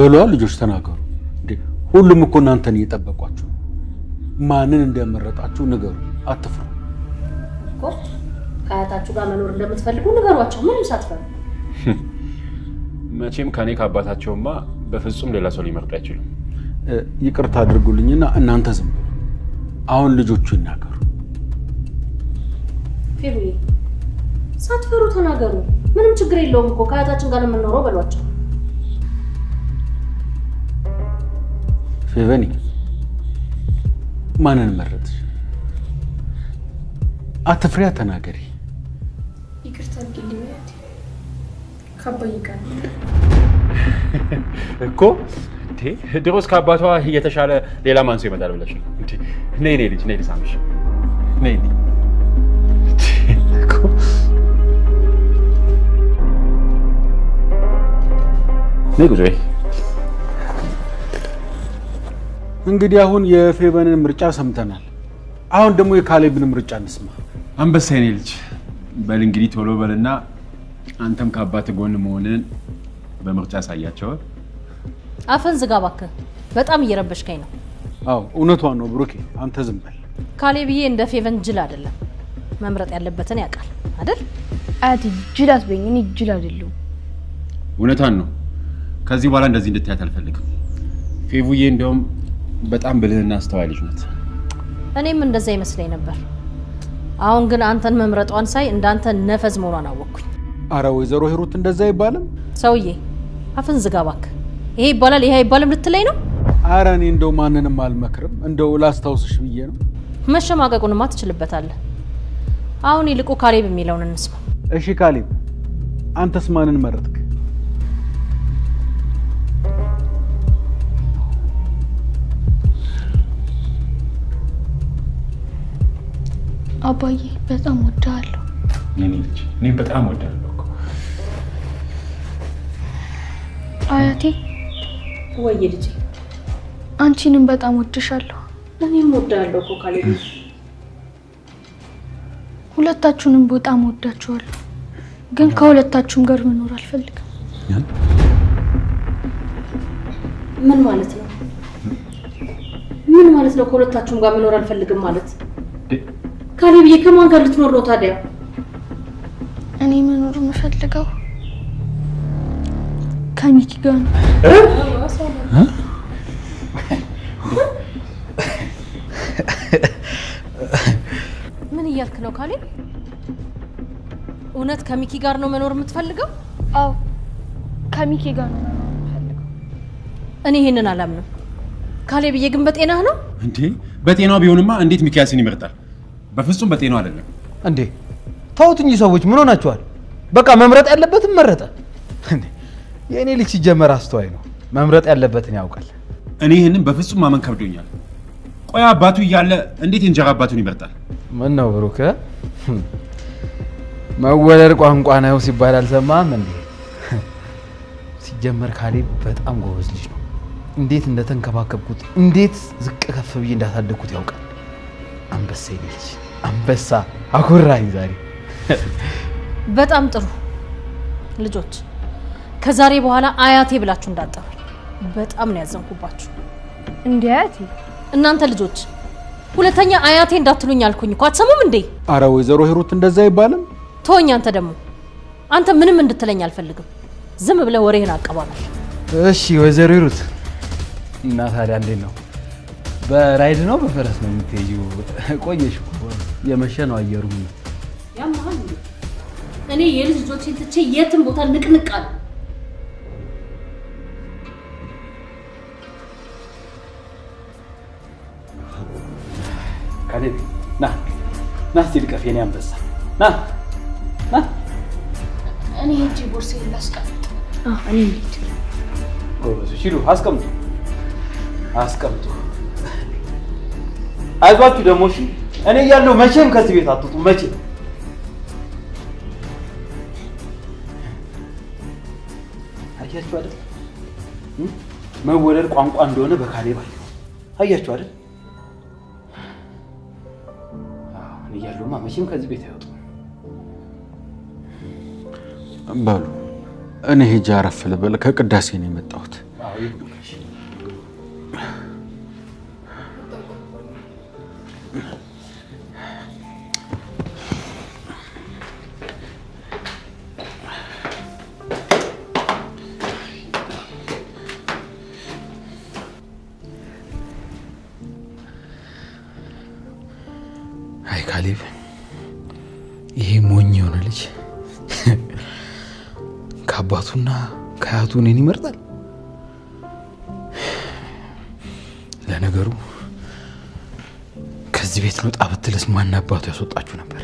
በሏ ልጆች ተናገሩ እንዴ ሁሉም እኮ እናንተን እየጠበቋችሁ ማንን እንደመረጣችሁ ንገሩ አትፍሩ እኮ ከአያታችሁ ጋር መኖር እንደምትፈልጉ ንገሯቸው ምንም ሳትፈሩ መቼም ከኔ ከአባታቸውማ በፍጹም ሌላ ሰው ሊመርጡ አይችሉም ይቅርታ አድርጉልኝና እናንተ ዝም በሉ አሁን ልጆቹ ይናገሩ ፌቡዬ ሳትፈሩ ተናገሩ ምንም ችግር የለውም እኮ ከአያታችን ጋር የምንኖረው በሏቸው ፌቨኒ ማንን መረጥሽ አትፍሪያ ተናገሪ ይቅርታ አድርጊልኝ ከአባዬ ጋር እኮ ድሮስ ከአባቷ እየተሻለ ሌላ ማን ሰው ይመጣል ብለሽ ነው እንዴ ነይ ልጅ ነይ ልሳምሽ ነይ ነይ ጉዞ እንግዲህ አሁን የፌቨንን ምርጫ ሰምተናል አሁን ደግሞ የካሌብን ምርጫ እንስማ አንበሳ የኔ ልጅ በል እንግዲህ ቶሎ በልና አንተም ከአባት ጎን መሆንን በምርጫ ያሳያቸው አፈን ዝጋ እባክህ በጣም እየረበሽከኝ ነው አው እውነቷን ነው ብሩኬ አንተ ዝም በል ካሌብዬ እንደ ፌቨን ጅል አይደለም መምረጥ ያለበትን ያውቃል አይደል አያቴ ጅል አትበይኝ እኔ ጅል አይደለሁም እውነቷን ነው ከዚህ በኋላ እንደዚህ እንድትያት አልፈልግም ፌቡዬ እንደውም በጣም ብልህና አስተዋይ ልጅ ናት እኔም እንደዛ ይመስለኝ ነበር አሁን ግን አንተን መምረጧን ሳይ እንዳንተ ነፈዝ መሆኗን አወቅኩኝ አረ ወይዘሮ ሂሩት እንደዛ ይባልም ሰውዬ አፈን ዝጋ እባክህ ይሄ ይባላል ይሄ አይባልም ልትለኝ ነው አረ እኔ እንደው ማንንም አልመክርም እንደው ላስታውስሽ ብዬ ነው መሸማቀቁንማ ትችልበታለህ አሁን ይልቁ ካሌብ የሚለውን እንስማ እሺ ካሌብ አንተስ ማንን መረጥክ አባዬ በጣም ወዳለሁ የኔ ልጅ እኔም በጣም ወዳለሁ አያቴ ወይ ልጅ አንቺንም በጣም ወድሻለሁ እኔም ወዳለሁ እኮ ካሌብ ሁለታችሁንም በጣም ወዳችኋለሁ ግን ከሁለታችሁም ጋር መኖር አልፈልግም ምን ማለት ነው ከሁለታችሁም ጋር መኖር አልፈልግም ማለት ካሌብዬ ከማን ጋር ልትኖር ነው ታዲያ እኔ መኖር የምፈልገው ከሚኪ ጋር ነው ምን እያልክ ነው ካሌብ እውነት ከሚኪ ጋር ነው መኖር የምትፈልገው አዎ ከሚኪ ጋር ነው መኖር የምፈልገው እኔ ይሄንን አላምንም ካሌብዬ ግን በጤናህ ነው እንዴ በጤናው ቢሆንማ እንዴት ሚኪያስን ይመርጣል በፍጹም በጤናው አይደለም እንዴ ታውትኝ ሰዎች ምን ሆናችኋል በቃ መምረጥ ያለበትን መረጠ እንዴ የኔ ልጅ ሲጀመር አስተዋይ ነው መምረጥ ያለበትን ያውቃል እኔ ይሄንን በፍጹም ማመን ከብዶኛል ቆይ አባቱ እያለ እንዴት እንጀራ አባቱን ይመርጣል ምን ነው ብሩክ መወለድ ቋንቋ ነው ሲባል አልሰማህም እንዴ ሲጀመር ካሌብ በጣም ጎበዝ ልጅ ነው እንዴት እንደተንከባከብኩት እንዴት ዝቅ ከፍ ብዬ እንዳሳደግኩት ያውቃል አንበሳ ልጅ አንበሳ አኩራኝ ዛሬ በጣም ጥሩ ልጆች ከዛሬ በኋላ አያቴ ብላችሁ እንዳጠሩ በጣም ነው ያዘንኩባችሁ እንዴ አያቴ እናንተ ልጆች ሁለተኛ አያቴ እንዳትሉኝ አልኩኝ እኮ አትሰሙም እንዴ አረ ወይዘሮ ሂሩት እንደዛ ይባልም ተወኝ አንተ ደግሞ አንተ ምንም እንድትለኝ አልፈልግም ዝም ብለህ ወሬህን አቀባበል እሺ ወይዘሮ ሂሩት እና ታዲያ እንዴት ነው በራይድ ነው በፈረስ ነው የምትሄጂው ቆየሽ እኮ የመሸ ነው አየሩ ያማል እኔ የልጅ ልጆችን ትቼ የትም ቦታ ንቅንቃል ካሌብ ና እስቲ ልቀፍ የኔ አንበሳ ና እኔ እጂ ቦርሳዬን ላስቀምጥ እኔ ልጅ ጎበዝ ሂዱ አስቀምጡ አይዟችሁ ደግሞ እሺ እኔ እያለሁ መቼም ከዚህ ቤት አትወጡ መቼም አያችሁ አይደል መወለድ ቋንቋ እንደሆነ በካሌብ አያችሁ አይደል እኔ እያለሁማ መቼም ከዚህ ቤት አይወጡ በሉ እኔ ሄጄ አረፍ ልበል ከቅዳሴ ነው የመጣሁት አይ ካሌብ ይሄ ሞኝ የሆነ ልጅ ከአባቱና ከአያቱ እኔን ይመርጣል። ለነገሩ ከዚህ ቤት ልውጣ ብትልስ ማን አባቱ ያስወጣችሁ ነበር?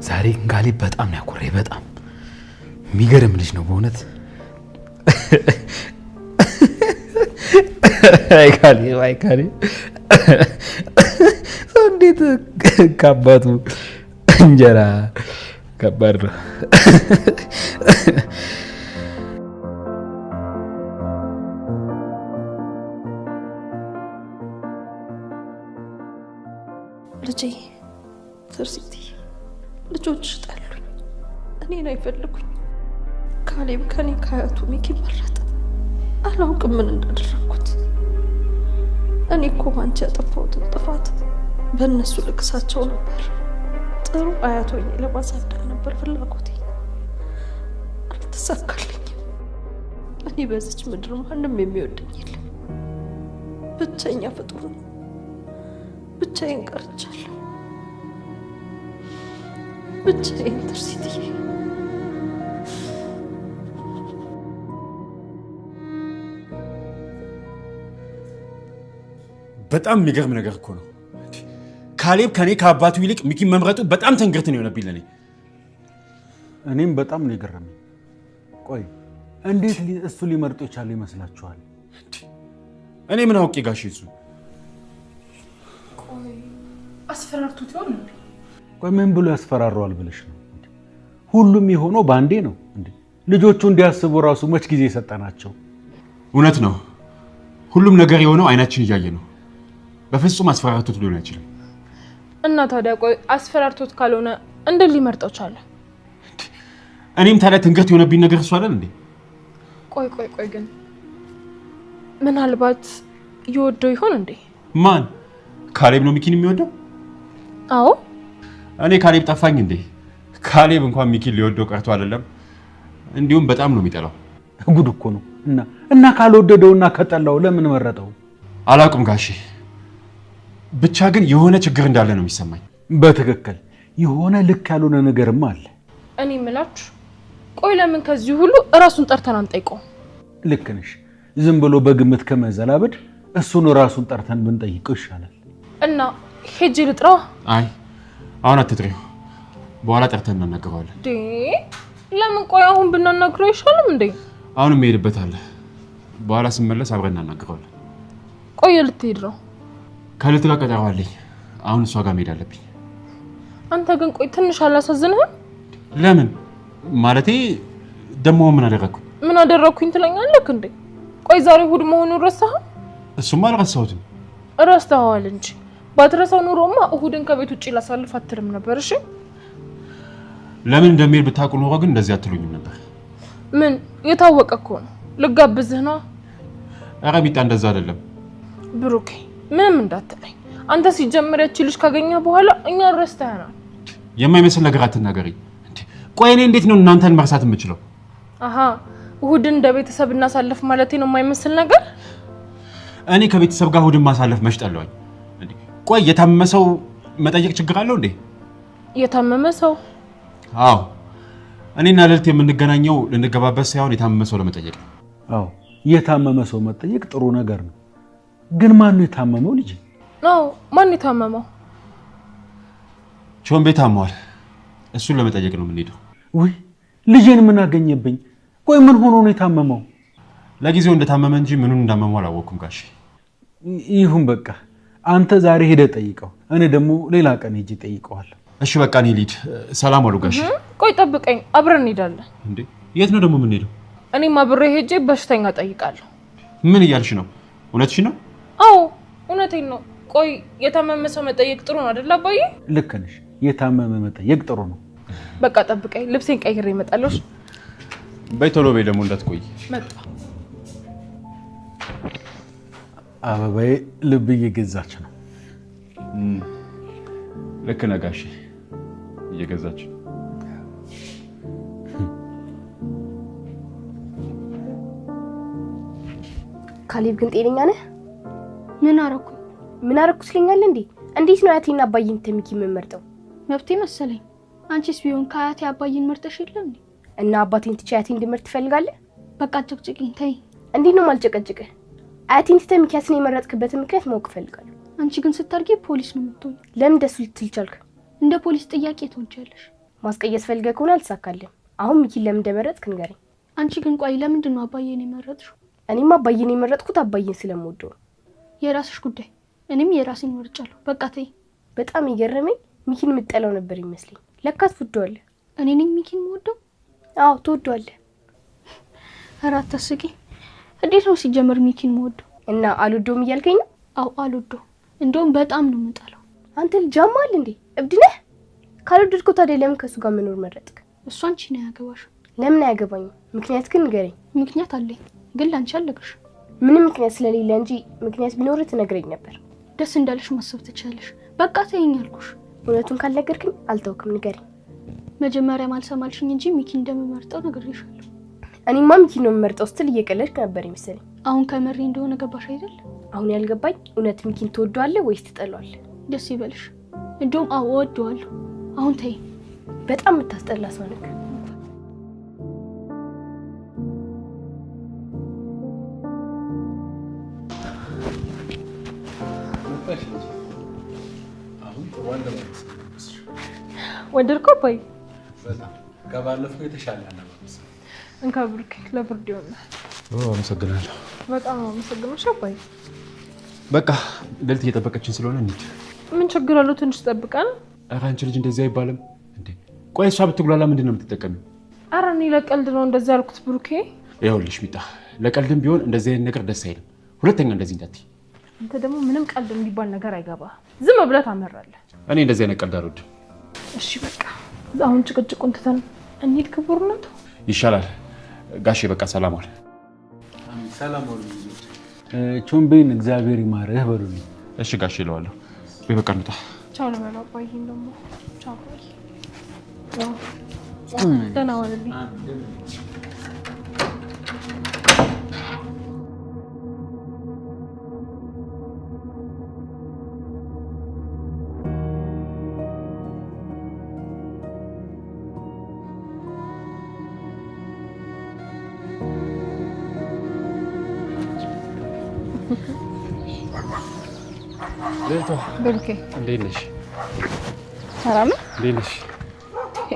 ዛሬ ካሌብ በጣም ነው ያኮረኝ። በጣም የሚገርም ልጅ ነው በእውነት። አይ ካሌብ እንዴት ከአባቱ እንጀራ ከባድ ነው። ልጄ ትርሲቲ ልጆችሽ ጠሉኝ፣ እኔን አይፈልጉኝ። ካሌብ ከኔ ከአያቱ ሚኪ መረጠ። አላውቅም ምን እንዳደረኩት። እኔ እኮ ባንቺ ያጠፋሁትን ጥፋት በእነሱ ልክሳቸው ነበር። ጥሩ አያት ሆኜ ለማሳደግ ነበር ፍላጎቴ። አልተሳካልኝም። እኔ በዚች ምድር ማንም የሚወደኝ የለም። ብቸኛ ፍጡር ነው። ብቻዬን ቀርቻለሁ። ብቻዬን ትርሲትዬ። በጣም የሚገርም ነገር እኮ ነው። ካሌብ ከኔ ከአባቱ ይልቅ ሚኪ መምረጡ በጣም ትንግርት ነው የሆነብኝ ለኔ። እኔም በጣም ነው የገረመኝ። ቆይ እንዴት እሱ ሊመርጡ የቻለ ይመስላችኋል? እኔ ምን አውቄ ጋሽ እሱ ቆይ አስፈራርቱት ይሆን እንዴ? ቆይ ምን ብሎ ያስፈራራዋል ብለሽ ነው? ሁሉም የሆነው ባንዴ ነው እንዴ? ልጆቹ እንዲያስቡ ራሱ መች ጊዜ ሰጠናቸው? እውነት ነው። ሁሉም ነገር የሆነው አይናችን እያየ ነው። በፍጹም አስፈራርቱት ሊሆን አይችልም። እና ታዲያ ቆይ አስፈራርቱት ካልሆነ እንዴት ሊመርጠው ቻለ? እኔም ታዲያ ትንግርት የሆነብኝ ነገር እሱ አይደል እንዴ? ቆይ ግን ምናልባት ይወደው ይሆን እንዴ? ማን? ካሌብ ነው ሚኪን የሚወደው? አዎ። እኔ ካሌብ ጠፋኝ እንዴ? ካሌብ እንኳን ሚኪን ሊወደው ቀርቶ አይደለም እንዲሁም በጣም ነው የሚጠላው። ጉድ እኮ ነው። እና ካልወደደውና ከጠላው ለምን መረጠው? አላውቅም ጋሼ። ብቻ ግን የሆነ ችግር እንዳለ ነው የሚሰማኝ። በትክክል የሆነ ልክ ያልሆነ ነገርም አለ። እኔ ምላችሁ ቆይ ለምን ከዚህ ሁሉ ራሱን ጠርተን አንጠይቀው? ልክ ነሽ። ዝም ብሎ በግምት ከመዘላበድ እሱን ራሱን ጠርተን ብንጠይቀው ይሻላል። እና ሄጄ ልጥራው? አይ አሁን አትጥሪው፣ በኋላ ጠርተን እናናግረዋለን። ለምን ቆይ አሁን ብናናግረው ይሻላል እንዴ? አሁን መሄድበት አለ። በኋላ ስመለስ አብረን እናናግረዋለን። ቆይ ልትሄድ ነው? ከልት ጋር ቀጠሮ አለኝ። አሁን እሷ ጋር መሄድ አለብኝ። አንተ ግን ቆይ ትንሽ አላሳዝንህም? ለምን ማለቴ ደሞ ምን አደረኩ? ምን አደረኩኝ ትለኛለህ እንዴ? ቆይ ዛሬ እሑድ መሆኑን ረሳኸው? እሱማ አልረሳሁትም። ረስተኸዋል እንጂ ባትረሳው ኑሮማ እሑድን ከቤት ውጪ ላሳልፍ አትልም ነበር። እሺ ለምን እንደሚሄድ ብታውቁ ኖሮ ግን እንደዚህ አትሉኝም ነበር። ምን የታወቀ እኮ ነው። ልጋብዝህ ነው። ኧረ ቢጣ እንደዛ አይደለም። ብሩኬ ምንም እንዳትለኝ። አንተ ሲጀመር ያቺ ልጅ ካገኘህ በኋላ እኛ ረስተኸናል። የማይመስል ነገር አትናገሪ። ቆይ እኔ እንዴት ነው እናንተን መርሳት የምችለው? አሃ እሑድን እንደ ቤተሰብ እናሳልፍ ማለቴ ነው የማይመስል ነገር? እኔ ከቤተሰብ ጋር እሑድን ማሳለፍ መሽጠለዋል እንዴ? ቆይ የታመመ ሰው መጠየቅ ችግር አለው እንዴ? የታመመ ሰው? አዎ እኔና ልልት የምንገናኘው ልንገባበት ሳይሆን የታመመ ሰው ለመጠየቅ ነው። አዎ የታመመ ሰው መጠየቅ ጥሩ ነገር ነው። ግን ማን ነው የታመመው? ልጅ ነው። ማን የታመመው? ቾምቤ ታሟል። እሱን ለመጠየቅ ነው የምንሄደው። ወይ ልጄን ምን አገኘብኝ? ቆይ ምን ሆኖ ነው የታመመው? ለጊዜው እንደታመመ እንጂ ምኑን እንዳመመው አላወኩም ጋሼ። ይሁን በቃ አንተ ዛሬ ሄደህ ጠይቀው፣ እኔ ደግሞ ሌላ ቀን ሄጄ ጠይቀዋለሁ። እሺ በቃ እኔ ልሂድ። ሰላም አሉ ጋሼ። ቆይ ጠብቀኝ፣ አብረን እንሄዳለን። እንዴ የት ነው ደግሞ የምንሄደው? እኔም አብሬ ሄጄ በሽተኛ ጠይቃለሁ። ምን እያልሽ ነው? እውነትሽ ነው? አዎ እውነቴን ነው። ቆይ የታመመ ሰው መጠየቅ ጥሩ ነው አይደል አባዬ? ልክ ነሽ። የታመመ መጠየቅ ጥሩ ነው። በቃ ጠብቀኝ፣ ልብሴን ቀይሬ እመጣለሁ። በቶሎ በይ ደግሞ እንዳትቆይ። መጣ አበባዬ ልብ እየገዛች ነው። ልክ ነህ ጋሼ፣ እየገዛች ነው። ካሌብ ግን ጤነኛ ነህ? ምን አረኩ? ምን አረኩ ስለኛል እንዴ? እንዴት ነው አያቴና አባዬን ተሚኪ የምመርጠው? መብቴ መሰለኝ። አንቺስ ቢሆን ከአያቴ አባዬን መርጠሽ የለም እንዴ? እና አባቴን ትቼ አያቴን እንድመርጥ ትፈልጋለህ? በቃ ጭቅጭቅኝ ተይ። እንዴት ነው ማልጨቀጭቅህ? አያቴን ትተህ ሚኪያስን የመረጥክበትን ምክንያት ማወቅ እፈልጋለሁ። አንቺ ግን ስታርጊ ፖሊስ ነው የምትሆኝ። ለምን ደስ ልትል ቻልክ? እንደ ፖሊስ ጥያቄ ትወጃለሽ። ማስቀየስ ፈልገህ ከሆነ አልተሳካልህም። አሁን ሚኪን ለምን እንደመረጥክ ንገረኝ። አንቺ ግን ቆይ ለምንድን ነው አባዬን የመረጥሽው? እኔም አባዬን የመረጥኩት አባዬን ስለምወደው ነው። የራስሽ ጉዳይ። እኔም የራሴን መርጫለሁ። በቃ ተይ። በጣም የገረመኝ ሚኪን የምጠላው ነበር ይመስለኝ። ለካስ ትወደዋለህ። እኔ ነኝ ሚኪን የምወደው? አዎ ትወደዋለህ። ኧረ አታስቂ። እንዴት ነው ሲጀመር ሚኪን የምወደው? እና አልወደውም እያልከኝ ነው? አዎ አልወደው። እንደውም በጣም ነው የምጠላው። አንተ ልጅ አማል እንዴ? እብድ ነህ? ካልወደድከው ታዲያ ለምን ከሱ ጋር መኖር መረጥክ? እሱ አንቺ ነው ያገባሽ። ለምን አያገባኝም? ምክንያት ግን ንገረኝ። ምክንያት አለኝ ግን ላንቺ አለገሽ። ምንም ምክንያት ስለሌለ እንጂ ምክንያት ቢኖር ትነግረኝ ነበር። ደስ እንዳለሽ ማሰብ ትችላለሽ። በቃ ተይኝ አልኩሽ። እውነቱን ካልነገርክኝ አልተውክም። ንገረኝ። መጀመሪያም አልሰማልሽኝ እንጂ ሚኪን እንደምመርጠው ነግሬሻለሁ። እኔማ ሚኪን ነው የምመርጠው ስትል እየቀለድክ ነበር ይመስለኝ። አሁን ከመሬ እንደሆነ ገባሽ አይደል? አሁን ያልገባኝ እውነት ሚኪን ትወደዋለህ ወይስ ትጠላዋለህ? ደስ ይበልሽ። እንደውም አዎ እወደዋለሁ። አሁን ተይ። በጣም የምታስጠላ ሰው ነህ። ወደድከው ባይ? በጣም ከባለፈው የተሻለ ነው። እንካ ብሩክ፣ ለብርድ ይሆናል። አመሰግናለሁ። በጣም አመሰግናለሁ ሻባይ። በቃ ሌሊት እየጠበቀችን ስለሆነ እንሂድ። ምን ችግር አለው? ትንሽ ጠብቀን። ኧረ አንቺ ልጅ እንደዚህ አይባልም እንዴ። ቆይ እሷ ብትጉላላ ምንድን ነው የምትጠቀሚው? ኧረ እኔ ለቀልድ ነው እንደዚህ ያልኩት ብሩኬ። ይኸውልሽ ሚጣ፣ ለቀልድም ቢሆን እንደዚህ አይነት ነገር ደስ አይልም። ሁለተኛ እንደዚህ እንዳትይ። አንተ ደግሞ ምንም ቀልድ የሚባል ነገር አይገባ። ዝም ብለህ ታመራለህ። እኔ እንደዚህ አይነት ቀልድ አልወድም። እሺ በቃ አሁን ጭቅጭቁን ትተን እንሂድ። ክቡርነቱ ይሻላል። ጋሼ በቃ ሰላም ዋል። ሰላም ዋል። ቾምቤን እግዚአብሔር ይማርህ በሉልኝ። እሺ ጋሼ እለዋለሁ። በቃ እንውጣ። ቻው ነው በለው። አባዬን ደግሞ ቻው። ደህና ዋልልኝ። ብሩኬ እንዴት ነሽ? ሰላም ነው? እንዴት ነሽ?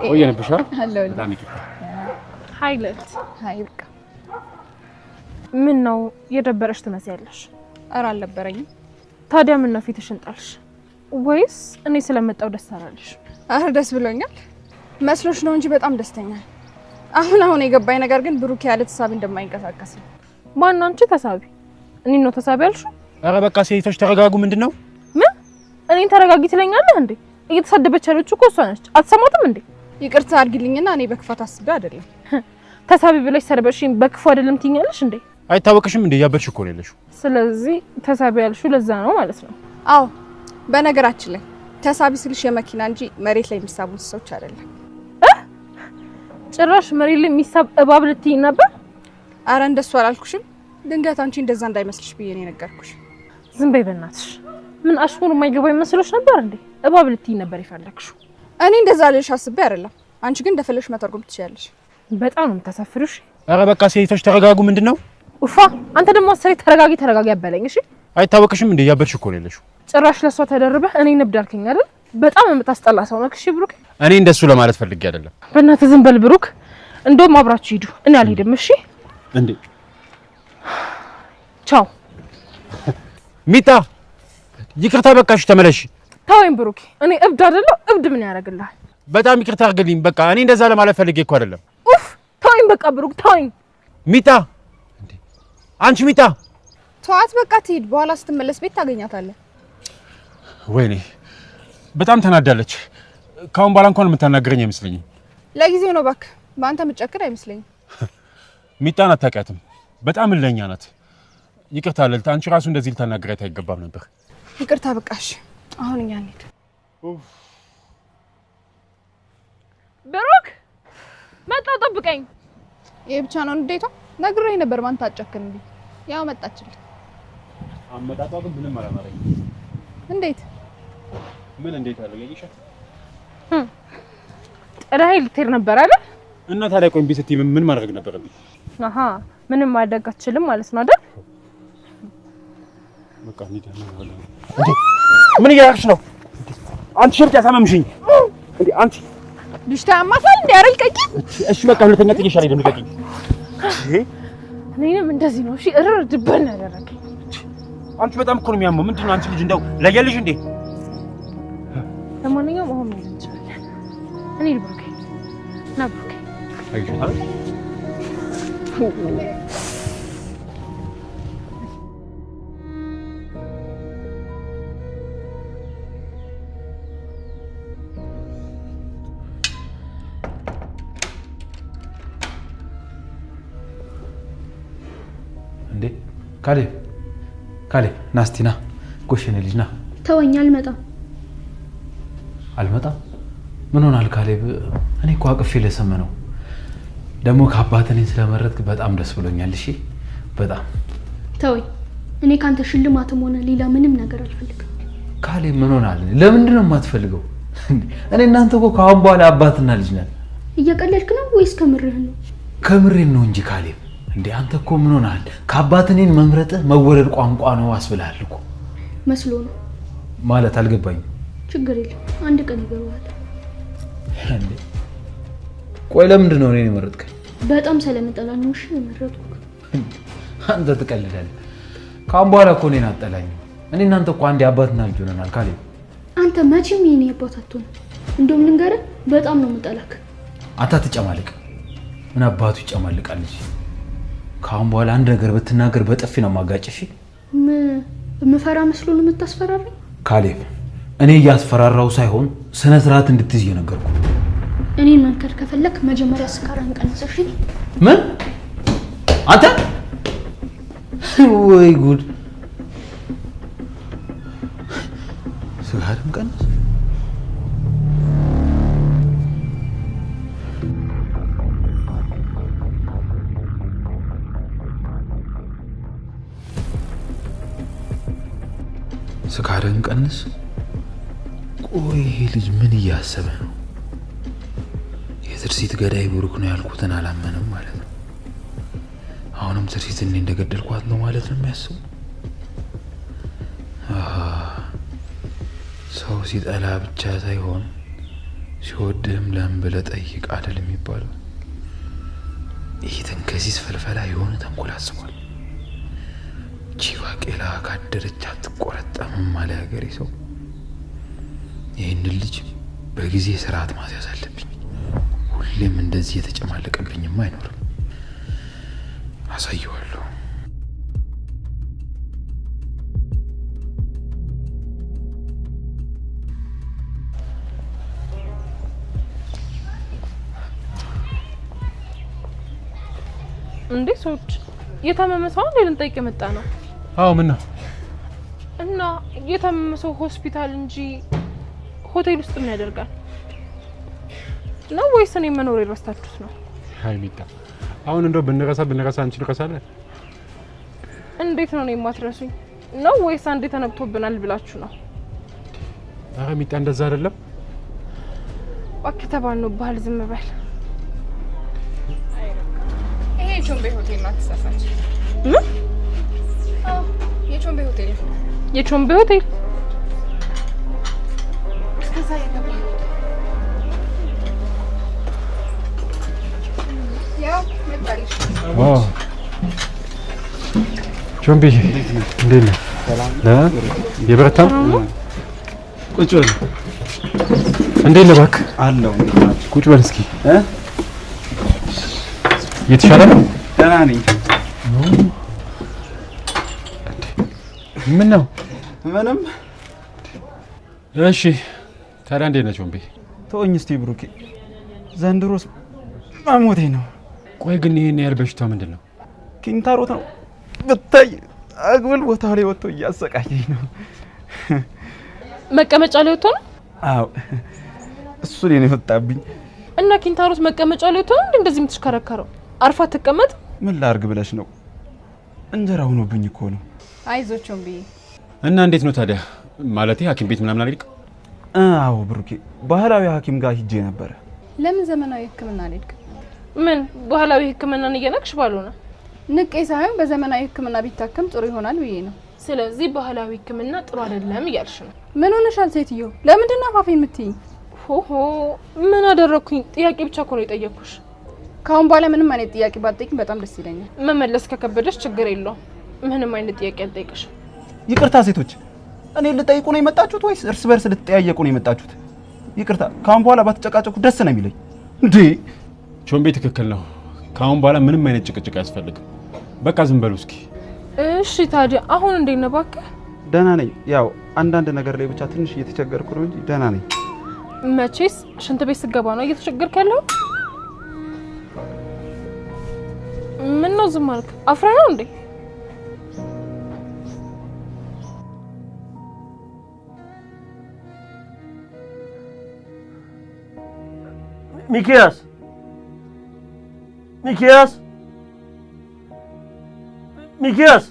ቆየንብሽ አይደል? አለሁ። በጣም ይቅርታ። ሃይለት አይ በቃ ምን ነው የደበረሽ ትመስያለሽ? ኧረ አልነበረኝም። ታዲያ ምን ነው ፊትሽን ጣልሽ? ወይስ እኔ ስለመጣው ደስ አላለሽ? ኧረ ደስ ብሎኛል። መስሎሽ ነው እንጂ በጣም ደስተኛ። አሁን የገባኝ ነገር ግን ብሩኬ ያለ ተሳቢ እንደማይንቀሳቀስ ነው። ማን አንቺ ተሳቢ? እኔ ነው ተሳቢ ያልሽው? ኧረ በቃ ሴቶች ተረጋጉ። ምንድነው? ምን? እኔን ተረጋጊ ትለኛለህ እንዴ? እየተሳደበች ያለችው እኮ እሷ ነች። አትሰማትም እንዴ? ይቅርታ አድርጊልኝና እኔ በክፋት አስቤ አይደለም። ተሳቢ ብለሽ ሰደበሽኝ በክፉ አይደለም ትይኛለሽ እንዴ? አይታወቅሽም እንዴ? ያበርሽ እኮ ነው ያለሽው። ስለዚህ ተሳቢ ያልሽው ለዛ ነው ማለት ነው። አዎ በነገራችን ላይ ተሳቢ ስልሽ የመኪና እንጂ መሬት ላይ የሚሳቡ ሰዎች አይደለም። ጭራሽ መሬት ላይ የሚሳብ እባብ ልትይ ነበር? አረ እንደሱ አላልኩሽም። ድንገት አንቺ እንደዛ እንዳይመስልሽ ብዬ ነው የነገርኩሽ። ዝም በይ በእናትሽ። ምን አሽሙር የማይገባኝ መስሎሽ ነበር እንዴ? እባብ ልትይ ነበር የፈለግሽው። እኔ እንደዛ ልልሽ አስቤ አይደለም። አንቺ ግን እንደፈለግሽ መተርጎም ትችያለሽ። በጣም ነው የምታሳፍሪው። ኧረ በቃ ሴቶች ተረጋጉ። ምንድነው? ኡፋ አንተ ደግሞ አሰሪ ተረጋጊ ያበለኝ። እሺ አይታወቅሽም እንዴ? ያበርሽ እኮ ነው ያለሽው። ጭራሽ ለሷ ተደርበህ እኔ ንብድ አልከኝ አይደል? በጣም የምታስጠላ ሰው ነህ። እሺ ብሩክ፣ እኔ እንደሱ ለማለት ፈልጌ አይደለም። በእናትህ ዝም በል ብሩክ። እንደውም አብራችሁ ሂዱ፣ እኔ አልሄድም። እሺ እንዴ ቻው። ሚጣ ይቅርታ፣ በቃሽ፣ ተመለሽ። ተወኝ ብሩክ፣ እኔ እብድ አይደለሁ። እብድ ምን ያደርግልሃል? በጣም ይቅርታ አድርግልኝ። በቃ እኔ እንደዛ ለማለት ፈልጌ እኮ አይደለም። ኡፍ ተወኝ በቃ ብሩክ፣ ተወኝ። ሚጣ እንዴ አንቺ ሚጣ ተዋት በቃ ትሄድ። በኋላ ስትመለስ ቤት ታገኛታለህ። ወይኔ በጣም ተናዳለች። ካሁን በኋላ እንኳን የምታናገረኝ አይመስለኝም። ለጊዜው ነው እባክህ። በአንተ የምትጨክር አይመስለኝም። ሚጣን አታውቂያትም። በጣም እልኸኛ ናት። ይቅርታ ልዕልት፣ አንቺ ራሱ እንደዚህ ልታናግሪያት አይገባም ነበር። ይቅርታ በቃሽ። አሁን እኛ እንሂድ። ብሩክ መጣሁ፣ ጠብቀኝ። ይሄ ብቻ ነው እንዴቷ? ነግሬህ ነበር ማን ታጨክንልኝ። ያው መጣችልኝ። አመጣጧ ግን ምንም አላማረኝ። እንዴት ምን እንዴት አለ ያይሻ? ጥላዬ ልትሄድ ነበር አይደል? እና ታዲያ ቆይ እምቢ ስትይ ምን ማድረግ ነበረብኝ? አሃ ምንም ማድረግ አትችልም ማለት ነው አይደል? በቃ እንሂድና ወላ ምን እያደረግሽ ነው? አንቺ ሸርጥ ያሳመምሽኝ እንዴ? አንቺ ልጅ ታማታል እንዴ? አረል ቀቂ። እሺ በቃ ሁለተኛ ጥቂሽ አለ ደም ቀቂ። እኔንም እንደዚህ ነው። እሺ እርር ድበል ያደረገኝ። አንቺ በጣም እኮ ነው የሚያመው። ምንድነው አንቺ ልጅ እንደው ለያልሽ እንዴ? ለማንኛውም አሁን ምን እንችላለን? እኔ ብሩኬ ና ብሩኬ አይሻታ እንዴ ካሌብ ናስቲና ጎሽኔ ልጅ ና። ተወኝ፣ አልመጣም። አልመጣም? ምን ሆናል ካሌብ? እኔ እኮ አቅፌ ለሰመነው ደግሞ ከአባትህ እኔን ስለመረጥክ በጣም ደስ ብሎኛል። እሺ በጣም ተወኝ። እኔ ካንተ ሽልማትም ሆነ ሌላ ምንም ነገር አልፈልግም። ካሌብ ምን ሆናል? ለምንድን ነው የማትፈልገው? እኔ እናንተ እኮ ከአሁን በኋላ አባትና ልጅ ነን። እየቀለድክ ነው ወይስ ከምርህ ነው? ከምሬን ነው እንጂ ካሌብ። እንዴ አንተ እኮ ምን ሆናል? ከአባትህ እኔን መምረጥህ መወለድ ቋንቋ ነው አስብልሃል እኮ። መስሎ ነው ማለት አልገባኝም። ችግር የለም፣ አንድ ቀን ይገባዋል። እንዴ ቆይ ለምንድን ነው እኔን የመረጥከኝ? በጣም ስለምጠላኝ ነው። እሺ የመረጥኩህ። አንተ ትቀልዳለህ። ካሁን በኋላ እኮ እኔን አትጠላኝም። እኔ እናንተ እኮ አንድ አባትና ልጅ ሆነናል ካሌብ። አንተ መቼም የኔ አባት አትሆንም። እንደውም ልንገርህ፣ በጣም ነው የምጠላክ። አንተ አትጨማልቅ። ምን አባቱ ይጨማልቃል ልጅ? ካሁን በኋላ አንድ ነገር ብትናገር በጥፊ ነው ማጋጭሽ። ምፈራ መስሎ ነው የምታስፈራራኝ? ካሌብ እኔ እያስፈራራው ሳይሆን ስነ ስርዓት እንድትይዝ እየነገርኩ። እኔን መንከር ከፈለክ መጀመሪያ ስካራን ቀንሰሽ። ምን አንተ? ወይ ጉድ! ስካራን ቀንስ? ስካርን ቀንስ? ቆይ ይሄ ልጅ ምን እያሰበ ነው? የትርሲት ገዳይ ብሩክ ነው ያልኩትን አላመነም ማለት ነው። አሁንም ትርሲት እኔ እንደገደልኳት ነው ማለት ነው የሚያስበው። ሰው ሲጠላ ብቻ ሳይሆን ሲወድህም ለምን ብለህ ጠይቅ አይደል የሚባለው። ይህ ተንከሲስ ፈልፈላ የሆነ ተንኮል አስቧል። ቺባቄላ ካደረች አትቆረጠምም አለ ያገሬ ሰው። ይህንን ልጅ በጊዜ ስርዓት ማስያዝ አለብኝ። ሁሌም እንደዚህ የተጨማለቀብኝም አይኖርም። አሳየዋለሁ። እንዴ ሰዎች የታመመ ሰው እንዴ ልንጠይቅ የመጣ ነው? አዎ ምን ነው? እና የታመመ ሰው ሆስፒታል እንጂ ሆቴል ውስጥ ምን ያደርጋል? ነው ወይስ እኔ መኖር ይረስታችሁት ነው? አይ ሚጣ አሁን እንደው ብንረሳ አንቺ ልረሳለን? እንዴት ነው እኔ የማትረሱኝ? ነው ወይስ አንዴ ተነክቶብናል ብላችሁ ነው? አረ ሚጣ እንደዛ አይደለም። ወከተባን ነው ባህል ዝም በል። ይሄ ቾምቤ ሆቴል ነው ተሳሳች። የቾምቤ ሆቴል የቾምቤ ሆቴል እስከዛ የገባ ያው መጣልሽ። ቾምቤ እንዴት ነህ? ሰላም የበረታም ቁጭ በል። እንዴት ነህ? እባክህ አለው ቁጭ በል እስኪ። እየተሻለ ነው? ደህና ነኝ። ምን ነው? ምንም። እሺ ታዲያ እንዴት ነህ ቾምቤ? ተወኝ እስቲ ብሩኬ፣ ዘንድሮስ መሞቴ ነው። ቆይ ግን ይሄን ያህል በሽታው ምንድነው? ኪንታሮት ነው ብታይ አግብል ቦታ ላይ ወጥቶ እያሰቃየኝ ነው። መቀመጫ ላይ ወጥቶ ነው? አዎ እሱ ላይ ነው የመጣብኝ። እና ኪንታሮት መቀመጫ ላይ ወጥቶ ነው እንደዚህ የምትሽከረከረው? አርፋ ተቀመጥ። ምን ላርግ ብለሽ ነው? እንጀራ ሆኖብኝ እኮ ነው። አይዞቹም ብዬ እና እንዴት ነው ታዲያ? ማለቴ ሐኪም ቤት ምናምን አልሄድክ? አዎ ብሩኬ ባህላዊ ሐኪም ጋር ሂጄ ነበር። ለምን ዘመናዊ ህክምና አልሄድክም? ምን ባህላዊ ህክምናን እየነቅሽ ባልሆነ ንቄ ሳይሆን በዘመናዊ ህክምና ቢታከም ጥሩ ይሆናል ብዬ ነው። ስለዚህ ባህላዊ ህክምና ጥሩ አይደለም እያልሽ ነው? ምን ሆነሻል ሴትዮ? ለምንድን ነው አፋፌን የምትይኝ? ሆሆ ምን አደረኩኝ? ጥያቄ ብቻ እኮ ነው የጠየኩሽ። ካሁን በኋላ ምንም አይነት ጥያቄ ባትጠይቂኝ በጣም ደስ ይለኛል። መመለስ ከከበደሽ ችግር የለውም። ምንም አይነት ጥያቄ አልጠይቅሽም። ይቅርታ ሴቶች፣ እኔ ልጠይቁ ነው የመጣችሁት ወይስ እርስ በርስ ልትጠያየቁ ነው የመጣችሁት? ይቅርታ፣ ካሁን በኋላ ባትጨቃጨቁ ደስ ነው የሚለኝ። እንዴ ቾምቤ ትክክል ነው። ካሁን በኋላ ምንም አይነት ጭቅጭቅ አያስፈልግም። በቃ ዝም በሉ እስኪ። እሺ ታዲያ አሁን እንዴት ነው እባክህ? ደህና ነኝ። ያው አንዳንድ ነገር ላይ ብቻ ትንሽ እየተቸገርኩ ነው እንጂ ደህና ነኝ። መቼስ ሽንት ቤት ስገባ ነው እየተቸገርክ ያለው? ምን ነው ዝም አልክ? አፍራ ነው እንዴ? ሚኪያስ ሚኪያስ ሚኪያስ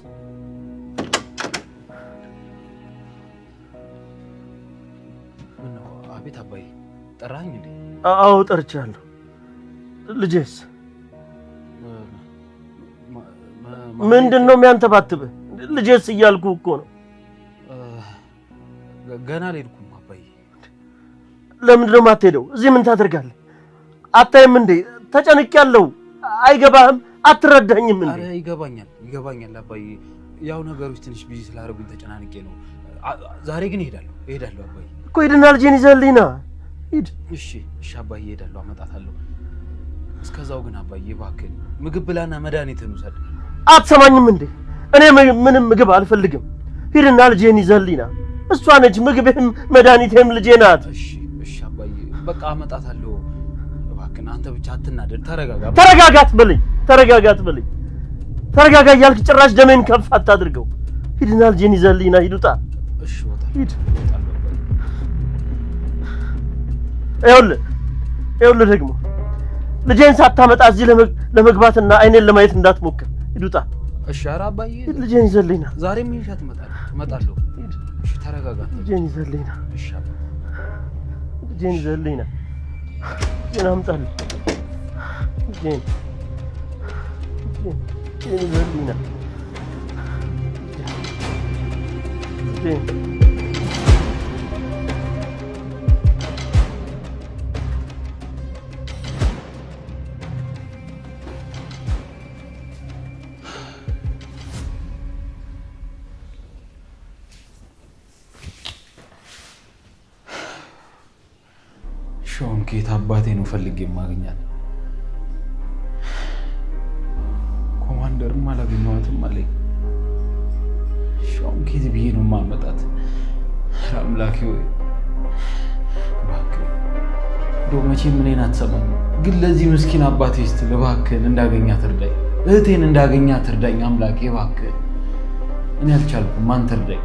አቤት አባዬ፣ ጠራኝ እንዴ? አዎ ጠርቻለሁ። ልጄስ ምንድነው የሚያንተባትብህ? ልጄስ እያልኩ እኮ ነው። ገና አልሄድኩም አባዬ። ለምንድነው የማትሄደው? እዚህ ምን ታደርጋለህ? አታይም እንዴ? ተጨንቄያለሁ። አይገባህም? አትረዳኝም እንዴ? አረ ይገባኛል አባዬ። ያው ነገሮች ትንሽ ቢዚ ስላደረጉኝ ተጨናንቄ ነው። ዛሬ ግን እሄዳለሁ አባዬ። እኮ ሂድና ልጄን ይዘህልኝ ና። ሂድ። እሺ አባዬ እሄዳለሁ፣ አመጣታለሁ። እስከዛው ግን አባዬ እባክህን ምግብ ብላና መድኃኒትህን ውሰድ። አትሰማኝም እንዴ? እኔ ምንም ምግብ አልፈልግም። ሂድና ልጄን ይዘህልኝ ና። እሷ ነች ምግብህም መድኃኒትህም ልጄ ናት። እሺ አባዬ በቃ አመጣታለሁ። እባክህን አንተ ብቻ አትናደድ፣ ተረጋጋ። ተረጋጋት በለኝ። ተረጋጋ እያልክ ጭራሽ ደሜን ከፍ አታድርገው። ሂድና ልጄን ይዘህልኝ ና። ሂድ ውጣ። እሺ ሂድ። እወጣለሁ። ይኸውልህ ደግሞ ልጄን ሳታመጣ እዚህ ለመግባትና አይኔን ለማየት እንዳትሞክር። ሂድ ውጣ። እሺ ኧረ አባዬ ልጄን ይዘህልኝ ና። ዛሬም ይንሻት እመጣለሁ። እሺ ተረጋጋ። ልጄን ይዘህልኝ ና። እሺ ልጄን ይዘህልኝ ና። ልጄን አምጣልኝ። ልጄን ይዘህልኝ ና። ልጄን ሾም ከየት አባቴ ነው ፈልጌ የማገኛት? ኮማንደርም አላገኘኋትም አለኝ። ሾም ከየት ብዬ ነው የማመጣት? አምላኬ ሆይ እባክህ እንደው መቼም እኔን አትሰማኝም፣ ግን ለዚህ ምስኪን አባቴ ስትል እባክህን እንዳገኛት እርዳኝ። እህቴን እንዳገኛት እርዳኝ አምላኬ እባክህ። እኔ አልቻልኩም፣ አንተ እርዳኝ።